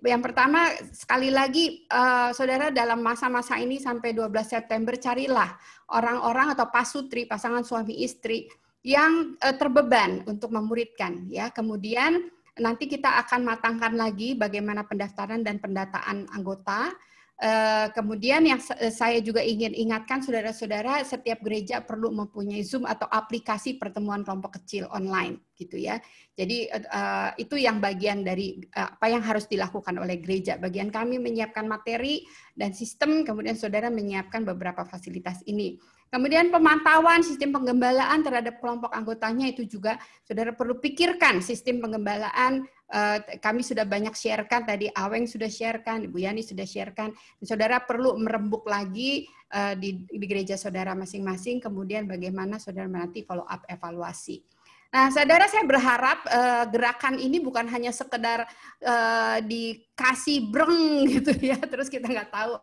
Yang pertama, sekali lagi saudara, dalam masa-masa ini sampai 12 September carilah orang-orang atau pasutri, pasangan suami istri yang terbeban untuk memuridkan ya. Kemudian nanti kita akan matangkan lagi bagaimana pendaftaran dan pendataan anggota. Kemudian yang saya juga ingin ingatkan saudara-saudara, setiap gereja perlu mempunyai Zoom atau aplikasi pertemuan kelompok kecil online gitu ya. Jadi itu yang bagian dari apa yang harus dilakukan oleh gereja. Bagian kami menyiapkan materi dan sistem, kemudian saudara menyiapkan beberapa fasilitas ini. Kemudian pemantauan sistem penggembalaan terhadap kelompok anggotanya itu juga saudara perlu pikirkan sistem penggembalaan. Kami sudah banyak sharekan tadi, Aweng sudah sharekan, Ibu Yani sudah sharekan. Saudara perlu merembuk lagi di gereja saudara masing-masing, kemudian bagaimana saudara nanti follow up evaluasi. Nah, saudara, saya berharap gerakan ini bukan hanya sekedar dikasih breng gitu ya, terus kita nggak tahu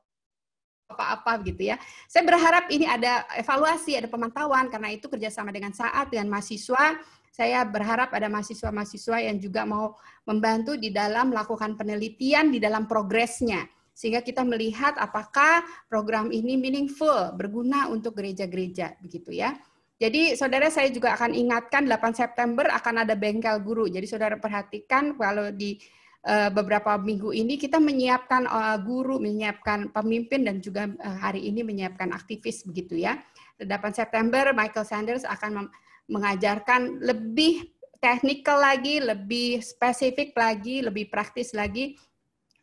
apa-apa gitu ya. Saya berharap ini ada evaluasi, ada pemantauan, karena itu kerjasama dengan SAAT, dengan mahasiswa. Saya berharap ada mahasiswa-mahasiswa yang juga mau membantu di dalam melakukan penelitian di dalam progresnya. Sehingga kita melihat apakah program ini meaningful, berguna untuk gereja-gereja, begitu ya. Jadi saudara, saya juga akan ingatkan 8 September akan ada bengkel guru. Jadi saudara perhatikan kalau di beberapa minggu ini kita menyiapkan guru, menyiapkan pemimpin, dan juga hari ini menyiapkan aktivis, begitu ya. 8 September Michael Sanders akan mengajarkan lebih teknikal lagi, lebih spesifik lagi, lebih praktis lagi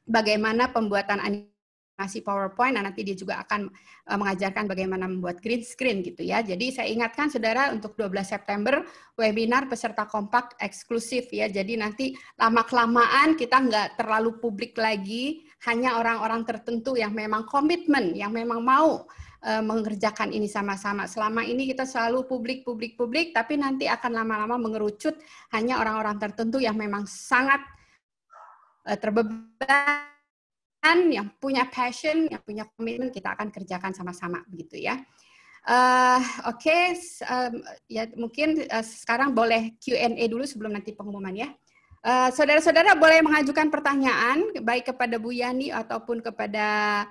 bagaimana pembuatan animasi PowerPoint, dan nanti dia juga akan mengajarkan bagaimana membuat green screen gitu ya. Jadi saya ingatkan saudara, untuk 12 September webinar peserta kompak eksklusif ya. Jadi nanti lama-kelamaan kita nggak terlalu publik lagi, hanya orang-orang tertentu yang memang komitmen, yang memang mau mengerjakan ini sama-sama. Selama ini kita selalu publik, tapi nanti akan lama-lama mengerucut hanya orang-orang tertentu yang memang sangat terbeban, yang punya passion, yang punya komitmen, kita akan kerjakan sama-sama begitu ya. Oke, ya mungkin sekarang boleh Q&A dulu sebelum nanti pengumuman ya. Saudara-saudara boleh mengajukan pertanyaan baik kepada Bu Yani ataupun kepada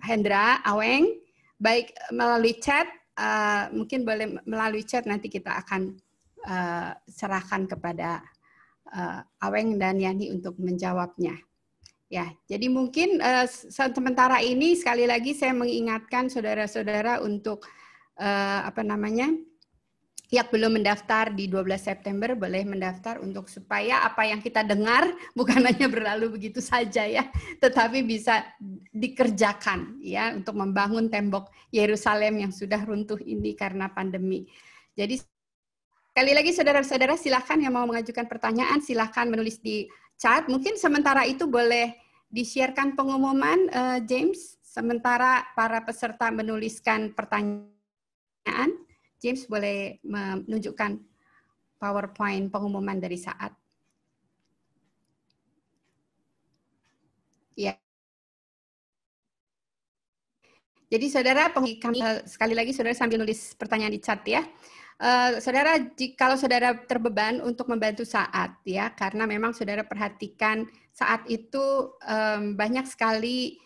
Hendra, Aweng, baik melalui chat, mungkin boleh melalui chat, nanti kita akan serahkan kepada Aweng dan Yani untuk menjawabnya. Ya, jadi mungkin sementara ini sekali lagi saya mengingatkan saudara-saudara untuk yang belum mendaftar di 12 September boleh mendaftar untuk supaya apa yang kita dengar bukan hanya berlalu begitu saja ya, tetapi bisa dikerjakan ya untuk membangun tembok Yerusalem yang sudah runtuh ini karena pandemi. Jadi sekali lagi saudara-saudara, silakan yang mau mengajukan pertanyaan silakan menulis di chat. Mungkin sementara itu boleh di-sharekan pengumuman, James, sementara para peserta menuliskan pertanyaan. James boleh menunjukkan PowerPoint pengumuman dari saat. Ya. Jadi saudara, kami sekali lagi saudara sambil nulis pertanyaan di chat ya. Saudara, kalau saudara terbeban untuk membantu saat ya, karena memang saudara perhatikan saat itu banyak sekali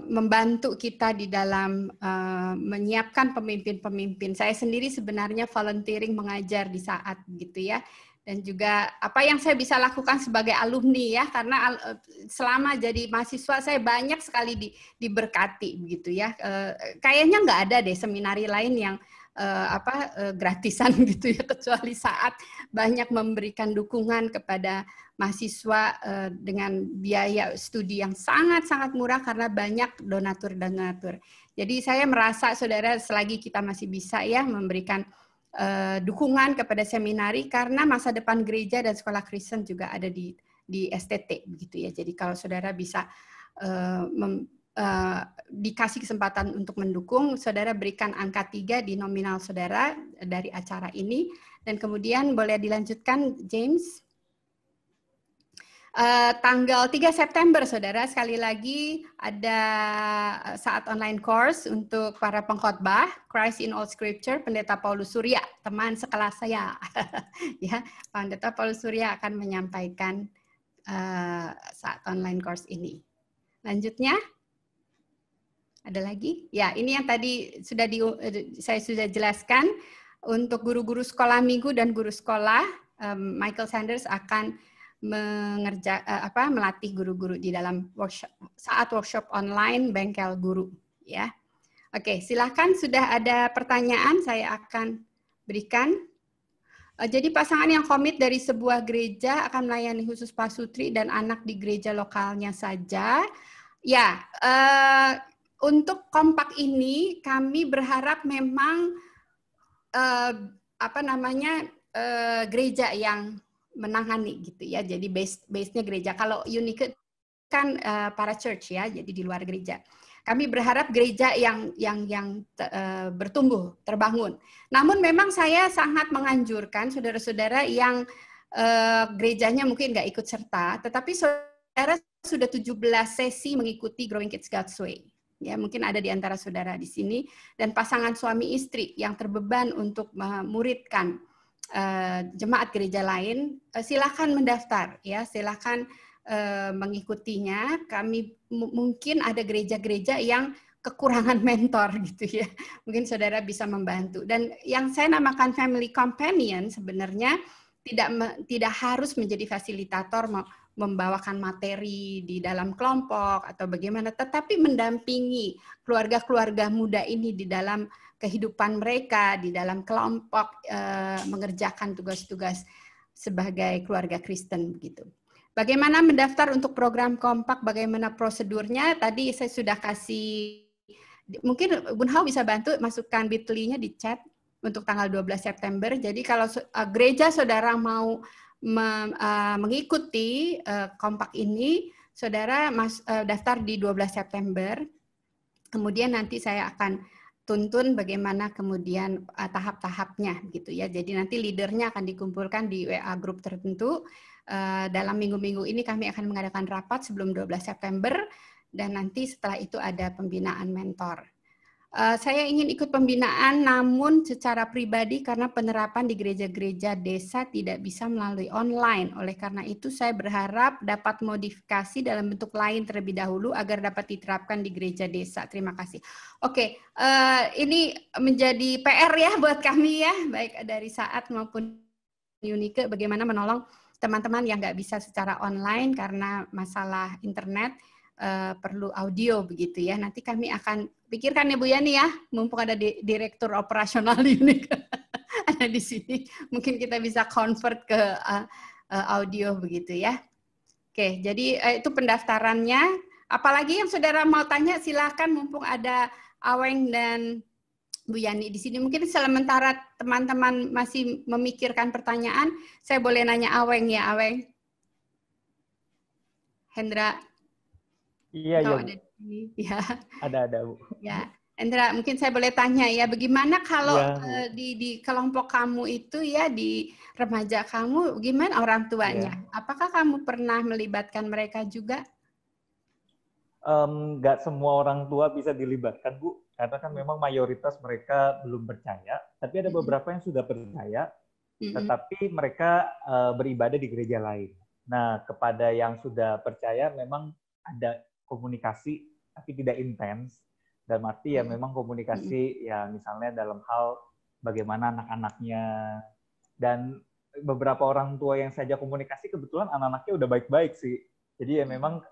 membantu kita di dalam menyiapkan pemimpin-pemimpin. Saya sendiri sebenarnya volunteering mengajar di saat gitu ya. Dan juga apa yang saya bisa lakukan sebagai alumni ya, karena selama jadi mahasiswa saya banyak sekali diberkati begitu ya. Kayaknya nggak ada deh seminari lain yang gratisan gitu ya, kecuali saat banyak memberikan dukungan kepada mahasiswa dengan biaya studi yang sangat-sangat murah karena banyak donatur-donatur. Jadi saya merasa saudara selagi kita masih bisa ya memberikan dukungan kepada seminari, karena masa depan gereja dan sekolah Kristen juga ada di STT begitu ya. Jadi kalau saudara bisa dikasih kesempatan untuk mendukung, saudara berikan angka 3 di nominal saudara dari acara ini, dan kemudian boleh dilanjutkan James. Tanggal 3 September, saudara, sekali lagi ada saat online course untuk para pengkhotbah, Christ in All Scripture, Pendeta Paulus Surya, teman sekelas saya. Ya, Pendeta Paulus Surya akan menyampaikan saat online course ini. Lanjutnya, ada lagi? Ya, ini yang tadi saya sudah jelaskan untuk guru-guru sekolah minggu dan guru sekolah. Michael Sanders akan melatih guru-guru di dalam workshop online bengkel guru ya. Oke, silakan, sudah ada pertanyaan saya akan berikan. Jadi pasangan yang komit dari sebuah gereja akan melayani khusus pasutri dan anak di gereja lokalnya saja. Ya, untuk kompak ini kami berharap memang gereja yang menangani gitu ya. Jadi base-nya gereja. Kalau Unique kan para church ya, jadi di luar gereja. Kami berharap gereja yang bertumbuh, terbangun. Namun memang saya sangat menganjurkan saudara-saudara yang gerejanya mungkin nggak ikut serta, tetapi saudara sudah 17 sesi mengikuti Growing Kids God's Way. Ya, mungkin ada di antara saudara di sini, dan pasangan suami istri yang terbeban untuk memuridkan jemaat gereja lain, silakan mendaftar ya, silakan mengikutinya. Kami mungkin ada gereja-gereja yang kekurangan mentor gitu ya, mungkin saudara bisa membantu. Dan yang saya namakan family companion sebenarnya tidak harus menjadi fasilitator membawakan materi di dalam kelompok atau bagaimana, tetapi mendampingi keluarga-keluarga muda ini di dalam kehidupan mereka, di dalam kelompok, mengerjakan tugas-tugas sebagai keluarga Kristen begitu. Bagaimana mendaftar untuk program kompak, bagaimana prosedurnya? Tadi saya sudah kasih, mungkin Bun Hao bisa bantu masukkan bit.ly-nya di chat untuk tanggal 12 September. Jadi kalau gereja saudara mau mengikuti kompak ini, saudara daftar di 12 September. Kemudian nanti saya akan tuntun bagaimana kemudian tahap-tahapnya gitu ya. Jadi nanti leadernya akan dikumpulkan di WA grup tertentu. Dalam minggu-minggu ini kami akan mengadakan rapat sebelum 12 September, dan nanti setelah itu ada pembinaan mentor. Saya ingin ikut pembinaan namun secara pribadi karena penerapan di gereja-gereja desa tidak bisa melalui online. Oleh karena itu saya berharap dapat modifikasi dalam bentuk lain terlebih dahulu agar dapat diterapkan di gereja desa. Terima kasih. Oke, ini menjadi PR ya buat kami ya, baik dari Saat maupun Unique, bagaimana menolong teman-teman yang nggak bisa secara online karena masalah internet. Perlu audio begitu ya. Nanti kami akan pikirkan ya Bu Yani ya, mumpung ada direktur operasional Unique ada di sini, mungkin kita bisa convert ke audio begitu ya. Oke, jadi itu pendaftarannya. Apalagi yang saudara mau tanya silakan, mumpung ada Aweng dan Bu Yani di sini. Mungkin sementara teman-teman masih memikirkan pertanyaan, saya boleh nanya Aweng ya, Aweng. Hendra. Iya, Kau ya, Bu. ada di sini, ya. Ada, Bu. Ya, Endra, mungkin saya boleh tanya ya, bagaimana kalau Ya, di kelompok kamu itu ya, di remaja kamu, gimana orang tuanya? ya. Apakah kamu pernah melibatkan mereka juga? Nggak semua orang tua bisa dilibatkan, Bu, karena kan memang mayoritas mereka belum percaya, tapi ada beberapa yang sudah percaya, tetapi mereka beribadah di gereja lain. Nah, kepada yang sudah percaya memang ada komunikasi, tapi tidak intens. Dalam arti ya memang komunikasi ya misalnya dalam hal bagaimana anak-anaknya. Dan beberapa orang tua yang saya ajak komunikasi kebetulan anak-anaknya udah baik-baik sih. Jadi ya memang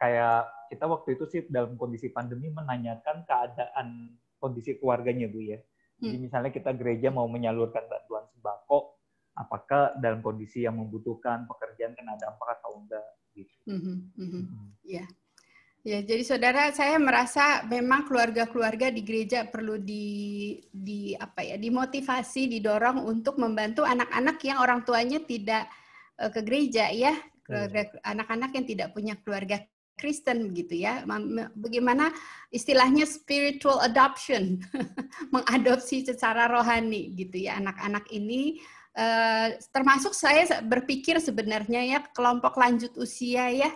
kayak kita waktu itu sih dalam kondisi pandemi menanyakan keadaan kondisi keluarganya, Bu ya. Jadi misalnya kita gereja mau menyalurkan bantuan sembako, apakah dalam kondisi yang membutuhkan pekerjaan kena dampak atau enggak gitu. Ya. Ya, jadi saudara, saya merasa memang keluarga-keluarga di gereja perlu dimotivasi, didorong untuk membantu anak-anak yang orang tuanya tidak ke gereja ya, anak-anak yang tidak punya keluarga Kristen begitu ya. Bagaimana istilahnya spiritual adoption, mengadopsi secara rohani gitu ya anak-anak ini. Termasuk saya berpikir sebenarnya ya kelompok lanjut usia ya,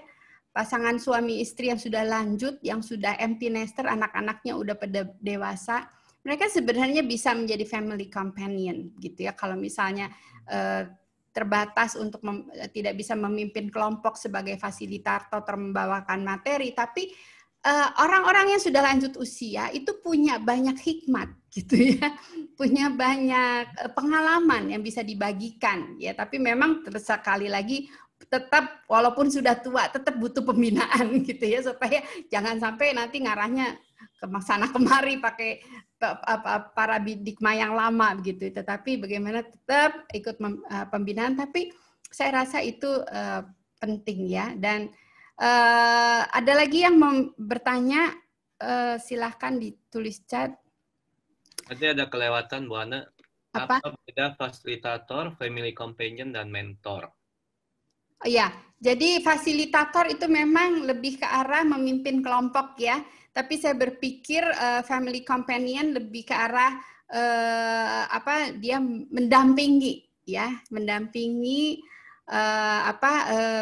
pasangan suami istri yang sudah lanjut, yang sudah empty nester, anak-anaknya udah pada dewasa, mereka sebenarnya bisa menjadi family companion gitu ya. Kalau misalnya terbatas untuk tidak bisa memimpin kelompok sebagai fasilitator atau membawakan materi, tapi orang-orang yang sudah lanjut usia itu punya banyak hikmat gitu ya, punya banyak pengalaman yang bisa dibagikan ya. Tapi memang sekali lagi tetap walaupun sudah tua tetap butuh pembinaan gitu ya, supaya jangan sampai nanti ngarahnya ke sana kemari pakai paradigma yang lama begitu. Tetapi bagaimana tetap ikut pembinaan, tapi saya rasa itu penting ya. Dan ada lagi yang bertanya, silahkan ditulis chat. Nanti ada kelewatan Bu Ana. Apa beda fasilitator, family companion, dan mentor? Ya, jadi fasilitator itu memang lebih ke arah memimpin kelompok ya. Tapi saya berpikir family companion lebih ke arah dia mendampingi ya, mendampingi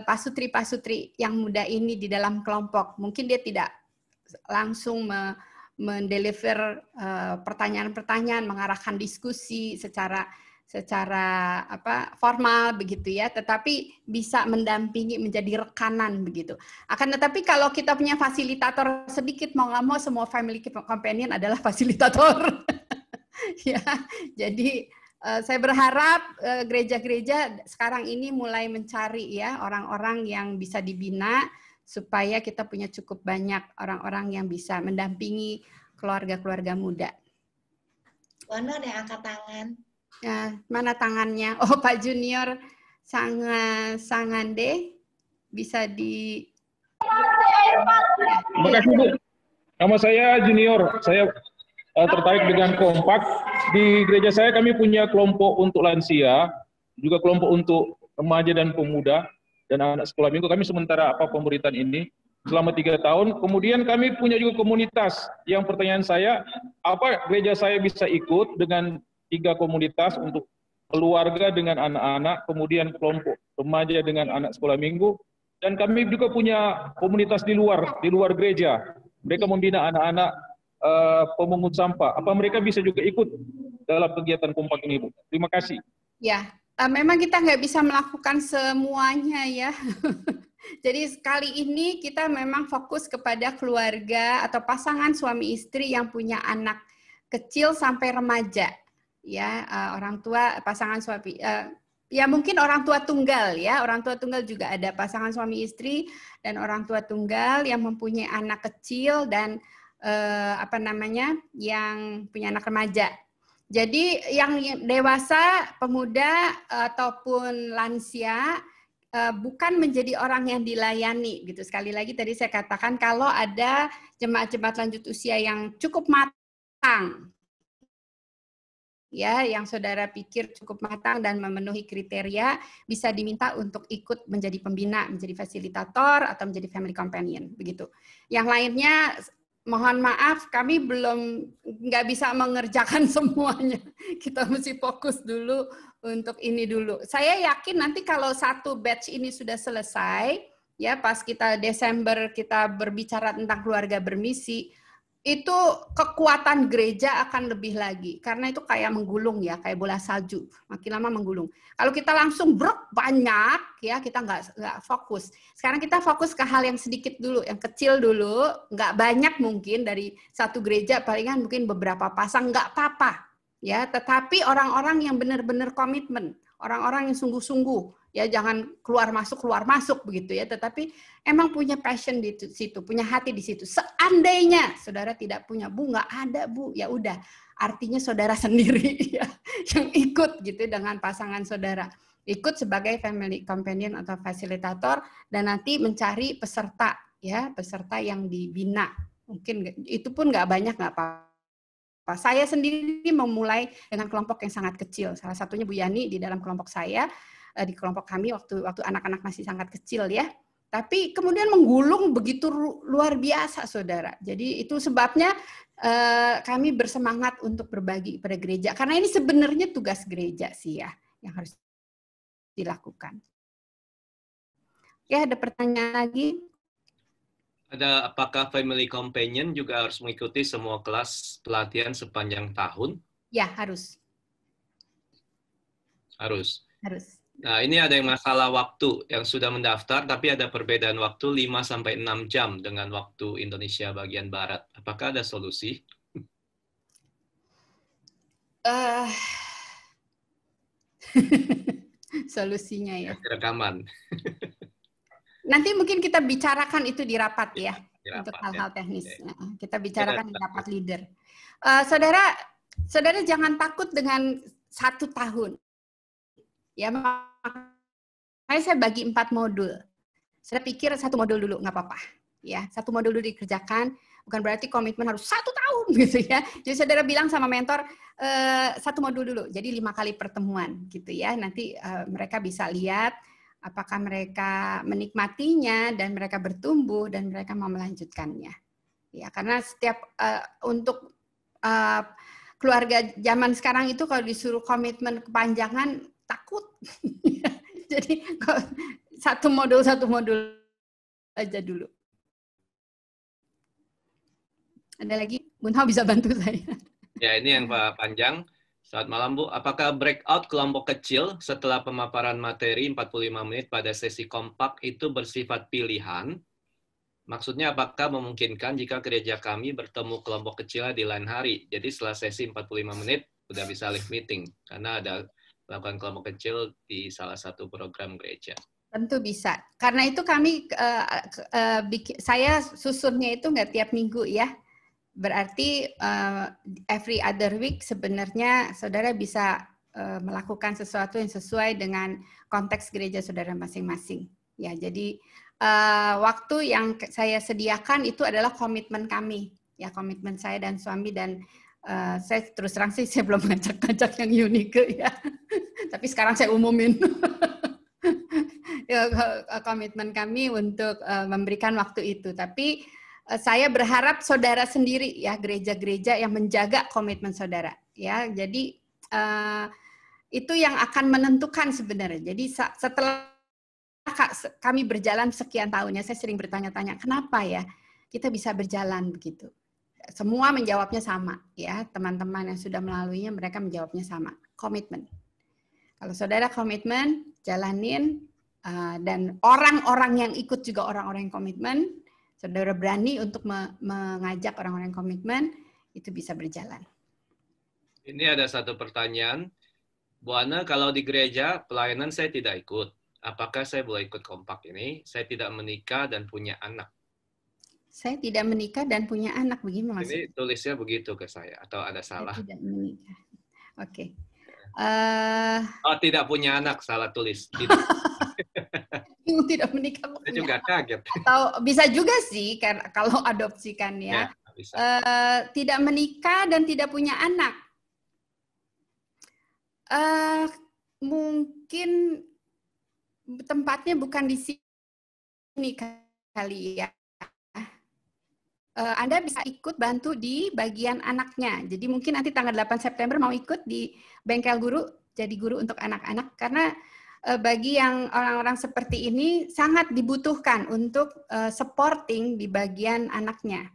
pasutri-pasutri yang muda ini di dalam kelompok. Mungkin dia tidak langsung mendeliver pertanyaan-pertanyaan, mengarahkan diskusi secara formal begitu ya, tetapi bisa mendampingi, menjadi rekanan begitu. Akan tetapi kalau kita punya fasilitator sedikit, mau nggak mau semua family companion adalah fasilitator. Ya, jadi saya berharap gereja-gereja sekarang ini mulai mencari ya orang-orang yang bisa dibina supaya kita punya cukup banyak orang-orang yang bisa mendampingi keluarga-keluarga muda. Mana ada yang angkat tangan? Ya, mana tangannya? Oh, Pak Junior Sangande bisa di. Terima kasih, Bu. Nama saya Junior. Saya tertarik dengan kompak. Di gereja saya kami punya kelompok untuk lansia, juga kelompok untuk remaja dan pemuda dan anak sekolah minggu. Kami sementara pemerintahan ini selama 3 tahun. Kemudian kami punya juga komunitas. Yang pertanyaan saya, apa gereja saya bisa ikut dengan 3 komunitas untuk keluarga dengan anak-anak, kemudian kelompok remaja dengan anak sekolah minggu, dan kami juga punya komunitas di luar gereja. Mereka membina anak-anak pemungut sampah. Apa mereka bisa juga ikut dalam kegiatan kompak ini, Bu? Terima kasih. Ya, memang kita nggak bisa melakukan semuanya ya. Jadi sekali ini kita memang fokus kepada keluarga atau pasangan suami istri yang punya anak kecil sampai remaja. Ya, orang tua pasangan suami ya mungkin orang tua tunggal ya, orang tua tunggal juga ada, pasangan suami istri dan orang tua tunggal yang mempunyai anak kecil dan yang punya anak remaja. Jadi yang dewasa, pemuda ataupun lansia bukan menjadi orang yang dilayani gitu. Sekali lagi tadi saya katakan kalau ada jemaat-jemaat lanjut usia yang cukup matang, ya, yang saudara pikir cukup matang dan memenuhi kriteria, bisa diminta untuk ikut menjadi pembina, menjadi fasilitator atau menjadi family companion begitu. Yang lainnya mohon maaf, kami belum nggak bisa mengerjakan semuanya. Kita mesti fokus dulu untuk ini dulu. Saya yakin nanti kalau satu batch ini sudah selesai, ya pas kita Desember kita berbicara tentang keluarga bermisi, itu kekuatan gereja akan lebih lagi. Karena itu kayak menggulung ya, kayak bola salju. Makin lama menggulung. Kalau kita langsung brok banyak, ya kita nggak fokus. Sekarang kita fokus ke hal yang sedikit dulu, yang kecil dulu, nggak banyak mungkin dari satu gereja, palingan mungkin beberapa pasang, nggak apa-apa. Ya, tetapi orang-orang yang benar-benar komitmen, orang-orang yang sungguh-sungguh, ya jangan keluar masuk begitu ya, tetapi emang punya passion di situ, punya hati di situ. Seandainya saudara tidak punya, Bu, nggak ada, Bu, ya udah, artinya saudara sendiri ya, yang ikut gitu dengan pasangan saudara, ikut sebagai family companion atau fasilitator, dan nanti mencari peserta ya, peserta yang dibina. Mungkin itu pun nggak banyak, nggak apa-apa. Saya sendiri memulai dengan kelompok yang sangat kecil. Salah satunya Bu Yani di dalam kelompok saya, di kelompok kami waktu anak-anak masih sangat kecil ya. Tapi kemudian menggulung begitu luar biasa, saudara. Jadi itu sebabnya kami bersemangat untuk berbagi pada gereja. Karena ini sebenarnya tugas gereja sih ya, yang harus dilakukan. Ya, ada pertanyaan lagi? Ada, apakah family companion juga harus mengikuti semua kelas pelatihan sepanjang tahun? Ya, harus. Harus. Harus. Nah, ini ada yang masalah waktu, yang sudah mendaftar, tapi ada perbedaan waktu 5-6 jam dengan waktu Indonesia bagian Barat. Apakah ada solusi? Solusinya ya. Rekaman. Nanti mungkin kita bicarakan itu di rapat ya, untuk rapat, hal-hal ya. teknis. Ya. Kita bicarakan di rapat leader. Saudara jangan takut dengan 1 tahun. Ya, makanya saya bagi 4 modul. Saya pikir 1 modul dulu, nggak apa-apa. Ya, 1 modul dulu dikerjakan, bukan berarti komitmen harus 1 tahun gitu ya. Jadi saudara bilang sama mentor, 1 modul dulu, jadi 5 kali pertemuan gitu ya. Nanti mereka bisa lihat apakah mereka menikmatinya dan mereka bertumbuh dan mereka mau melanjutkannya. Ya, karena setiap untuk keluarga zaman sekarang itu kalau disuruh komitmen kepanjangan takut. Jadi 1 modul aja dulu. Ada lagi? Bun Hao bisa bantu saya. Ya, ini yang Pak Panjang. Selamat malam, Bu. Apakah breakout kelompok kecil setelah pemaparan materi 45 menit pada sesi kompak itu bersifat pilihan? Maksudnya apakah memungkinkan jika gereja kami bertemu kelompok kecil di lain hari? Jadi setelah sesi 45 menit, udah bisa live meeting. Karena ada melakukan kelompok kecil di salah satu program gereja. Tentu bisa. Karena itu kami, saya susunnya itu nggak tiap minggu ya. Berarti every other week sebenarnya saudara bisa melakukan sesuatu yang sesuai dengan konteks gereja saudara masing-masing. Ya, jadi waktu yang saya sediakan itu adalah komitmen kami, ya komitmen saya dan suami, dan saya terus terang sih saya belum ngajak yang Unike ya, tapi sekarang saya umumin. Ya, komitmen kami untuk memberikan waktu itu, tapi saya berharap saudara sendiri ya, gereja-gereja yang menjaga komitmen saudara ya. Jadi itu yang akan menentukan sebenarnya. Jadi setelah kami berjalan sekian tahun ya, saya sering bertanya-tanya kenapa ya kita bisa berjalan begitu. Semua menjawabnya sama ya, teman-teman yang sudah melaluinya mereka menjawabnya sama, komitmen. Kalau saudara komitmen, jalanin, dan orang-orang yang ikut juga orang-orang yang komitmen. Saudara berani untuk mengajak orang-orang komitmen, itu bisa berjalan. Ini ada satu pertanyaan. Bu Ana, kalau di gereja pelayanan saya tidak ikut. Apakah saya boleh ikut kompak ini? Saya tidak menikah dan punya anak. Saya tidak menikah dan punya anak, bagaimana maksudnya? Ini tulisnya begitu ke saya, atau ada salah? Saya tidak menikah. Oke. Oh, tidak punya anak, salah tulis. Tidak menikah. Saya juga kaget. Atau bisa juga sih, kalau adopsikan ya. Bisa. Tidak menikah dan tidak punya anak. Mungkin tempatnya bukan di sini kali ya. Anda bisa ikut bantu di bagian anaknya. Jadi mungkin nanti tanggal 8 September mau ikut di Bengkel Guru, jadi guru untuk anak-anak. Karena bagi yang orang-orang seperti ini sangat dibutuhkan untuk supporting di bagian anaknya.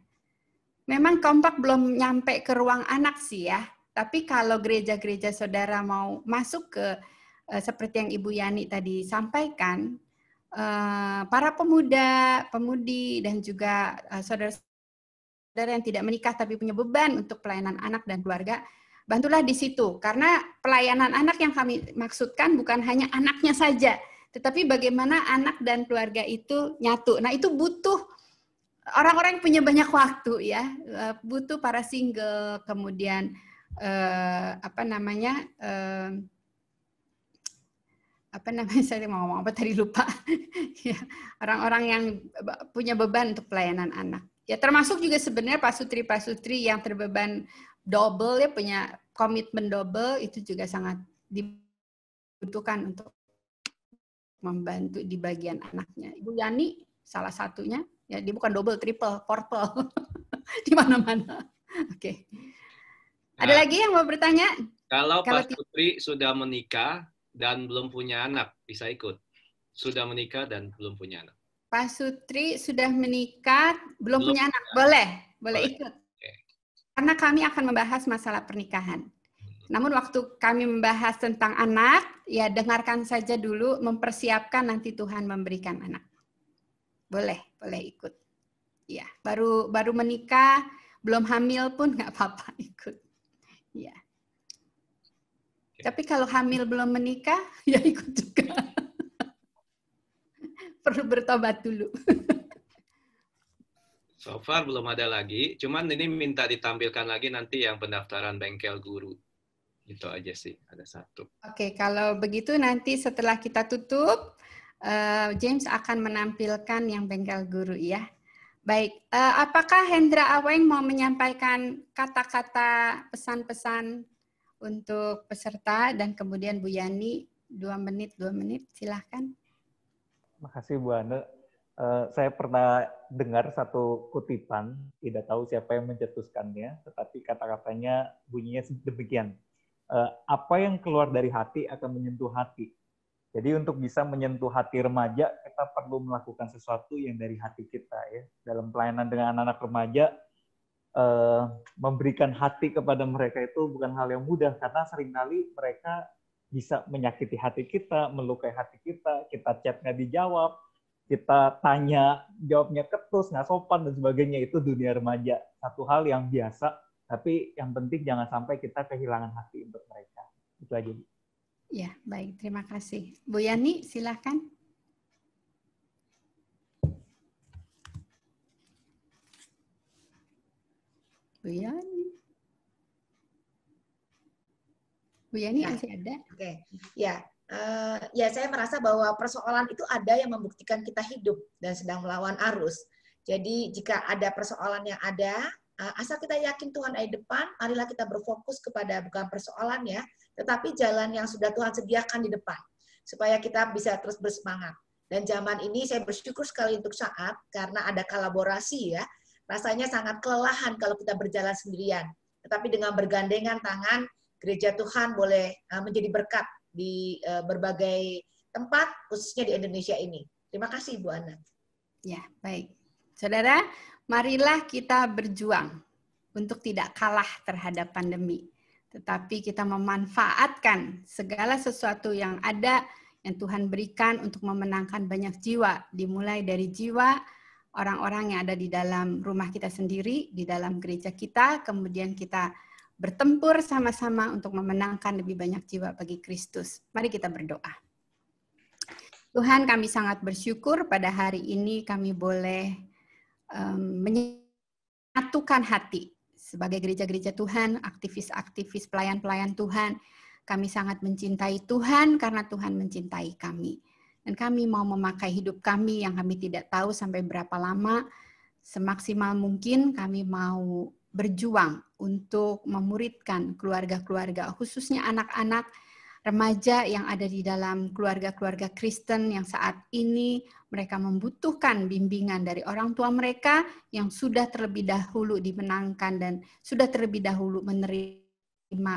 Memang Kompak belum nyampe ke ruang anak sih ya. Tapi kalau gereja-gereja saudara mau masuk ke seperti yang Ibu Yani tadi sampaikan, para pemuda, pemudi, dan juga saudara-saudara yang tidak menikah tapi punya beban untuk pelayanan anak dan keluarga, bantulah di situ. Karena pelayanan anak yang kami maksudkan bukan hanya anaknya saja, tetapi bagaimana anak dan keluarga itu nyatu. Nah, itu butuh orang-orang yang punya banyak waktu ya, butuh para single, kemudian saya mau ngomong apa tadi lupa. Ya, orang-orang yang punya beban untuk pelayanan anak. Ya, termasuk juga sebenarnya pasutri-pasutri yang terbeban double ya, punya komitmen double, itu juga sangat dibutuhkan untuk membantu di bagian anaknya. Ibu Yani salah satunya, ya dia bukan double, triple, quadruple di mana-mana. Oke. Ada lagi yang mau bertanya? Kalau pasutri sudah menikah dan belum punya anak, bisa ikut. Sudah menikah dan belum punya anak. Pasutri sudah menikah, belum punya anak, boleh ikut. Okay. Karena kami akan membahas masalah pernikahan. Namun waktu kami membahas tentang anak, ya dengarkan saja dulu, mempersiapkan nanti Tuhan memberikan anak. Boleh ikut. Ya, baru menikah, belum hamil pun nggak apa-apa ikut. Ya. Tapi kalau hamil belum menikah, ya ikut juga. Perlu bertobat dulu. So far belum ada lagi, cuman ini minta ditampilkan lagi nanti yang pendaftaran Bengkel Guru. Itu aja sih, ada satu. Oke, kalau begitu nanti setelah kita tutup, James akan menampilkan yang Bengkel Guru ya. Baik, apakah Hendra Aweng mau menyampaikan kata-kata pesan-pesan untuk peserta dan kemudian Bu Yani 2 menit, silahkan. Makasih Bu Ane. Saya pernah dengar satu kutipan, tidak tahu siapa yang mencetuskannya, tetapi kata-katanya bunyinya demikian. Apa yang keluar dari hati akan menyentuh hati. Jadi untuk bisa menyentuh hati remaja, kita perlu melakukan sesuatu yang dari hati kita ya. Dalam pelayanan dengan anak-anak remaja, memberikan hati kepada mereka itu bukan hal yang mudah, karena seringkali mereka bisa menyakiti hati kita, melukai hati kita chat nggak dijawab, kita tanya, jawabnya ketus, nggak sopan, dan sebagainya. Itu dunia remaja. Satu hal yang biasa, tapi yang penting jangan sampai kita kehilangan hati untuk mereka. Itu aja. Ya, baik. Terima kasih. Bu Yani, silahkan. Bu Yani masih ada? Oke. Ya. Ya, saya merasa bahwa persoalan itu ada yang membuktikan kita hidup dan sedang melawan arus. Jadi jika ada persoalan yang ada, asal kita yakin Tuhan ada di depan, marilah kita berfokus kepada bukan persoalannya, tetapi jalan yang sudah Tuhan sediakan di depan, supaya kita bisa terus bersemangat. Dan zaman ini saya bersyukur sekali untuk saat, karena ada kolaborasi ya, rasanya sangat kelelahan kalau kita berjalan sendirian. Tetapi dengan bergandengan tangan, gereja Tuhan boleh menjadi berkat di berbagai tempat, khususnya di Indonesia ini. Terima kasih, Bu Ana. Ya, baik. Saudara, marilah kita berjuang untuk tidak kalah terhadap pandemi. Tetapi kita memanfaatkan segala sesuatu yang ada, yang Tuhan berikan untuk memenangkan banyak jiwa. Dimulai dari jiwa orang-orang yang ada di dalam rumah kita sendiri, di dalam gereja kita, kemudian kita bertempur sama-sama untuk memenangkan lebih banyak jiwa bagi Kristus. Mari kita berdoa. Tuhan, kami sangat bersyukur pada hari ini kami boleh menyatukan hati sebagai gereja-gereja Tuhan, aktivis-aktivis pelayan-pelayan Tuhan. Kami sangat mencintai Tuhan karena Tuhan mencintai kami. Dan kami mau memakai hidup kami yang kami tidak tahu sampai berapa lama, semaksimal mungkin kami mau berjuang untuk memuridkan keluarga-keluarga, khususnya anak-anak, remaja yang ada di dalam keluarga-keluarga Kristen yang saat ini mereka membutuhkan bimbingan dari orang tua mereka yang sudah terlebih dahulu dimenangkan dan sudah terlebih dahulu menerima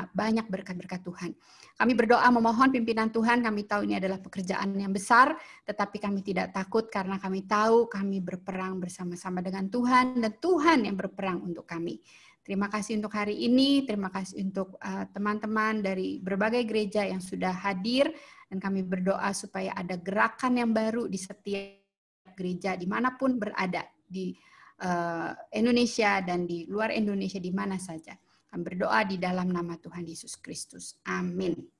banyak berkat-berkat Tuhan. Kami berdoa memohon pimpinan Tuhan, kami tahu ini adalah pekerjaan yang besar, tetapi kami tidak takut karena kami tahu kami berperang bersama-sama dengan Tuhan dan Tuhan yang berperang untuk kami. Terima kasih untuk hari ini, terima kasih untuk teman-teman dari berbagai gereja yang sudah hadir, dan kami berdoa supaya ada gerakan yang baru di setiap gereja dimanapun berada, di Indonesia dan di luar Indonesia, di mana saja. Kami berdoa di dalam nama Tuhan Yesus Kristus. Amin.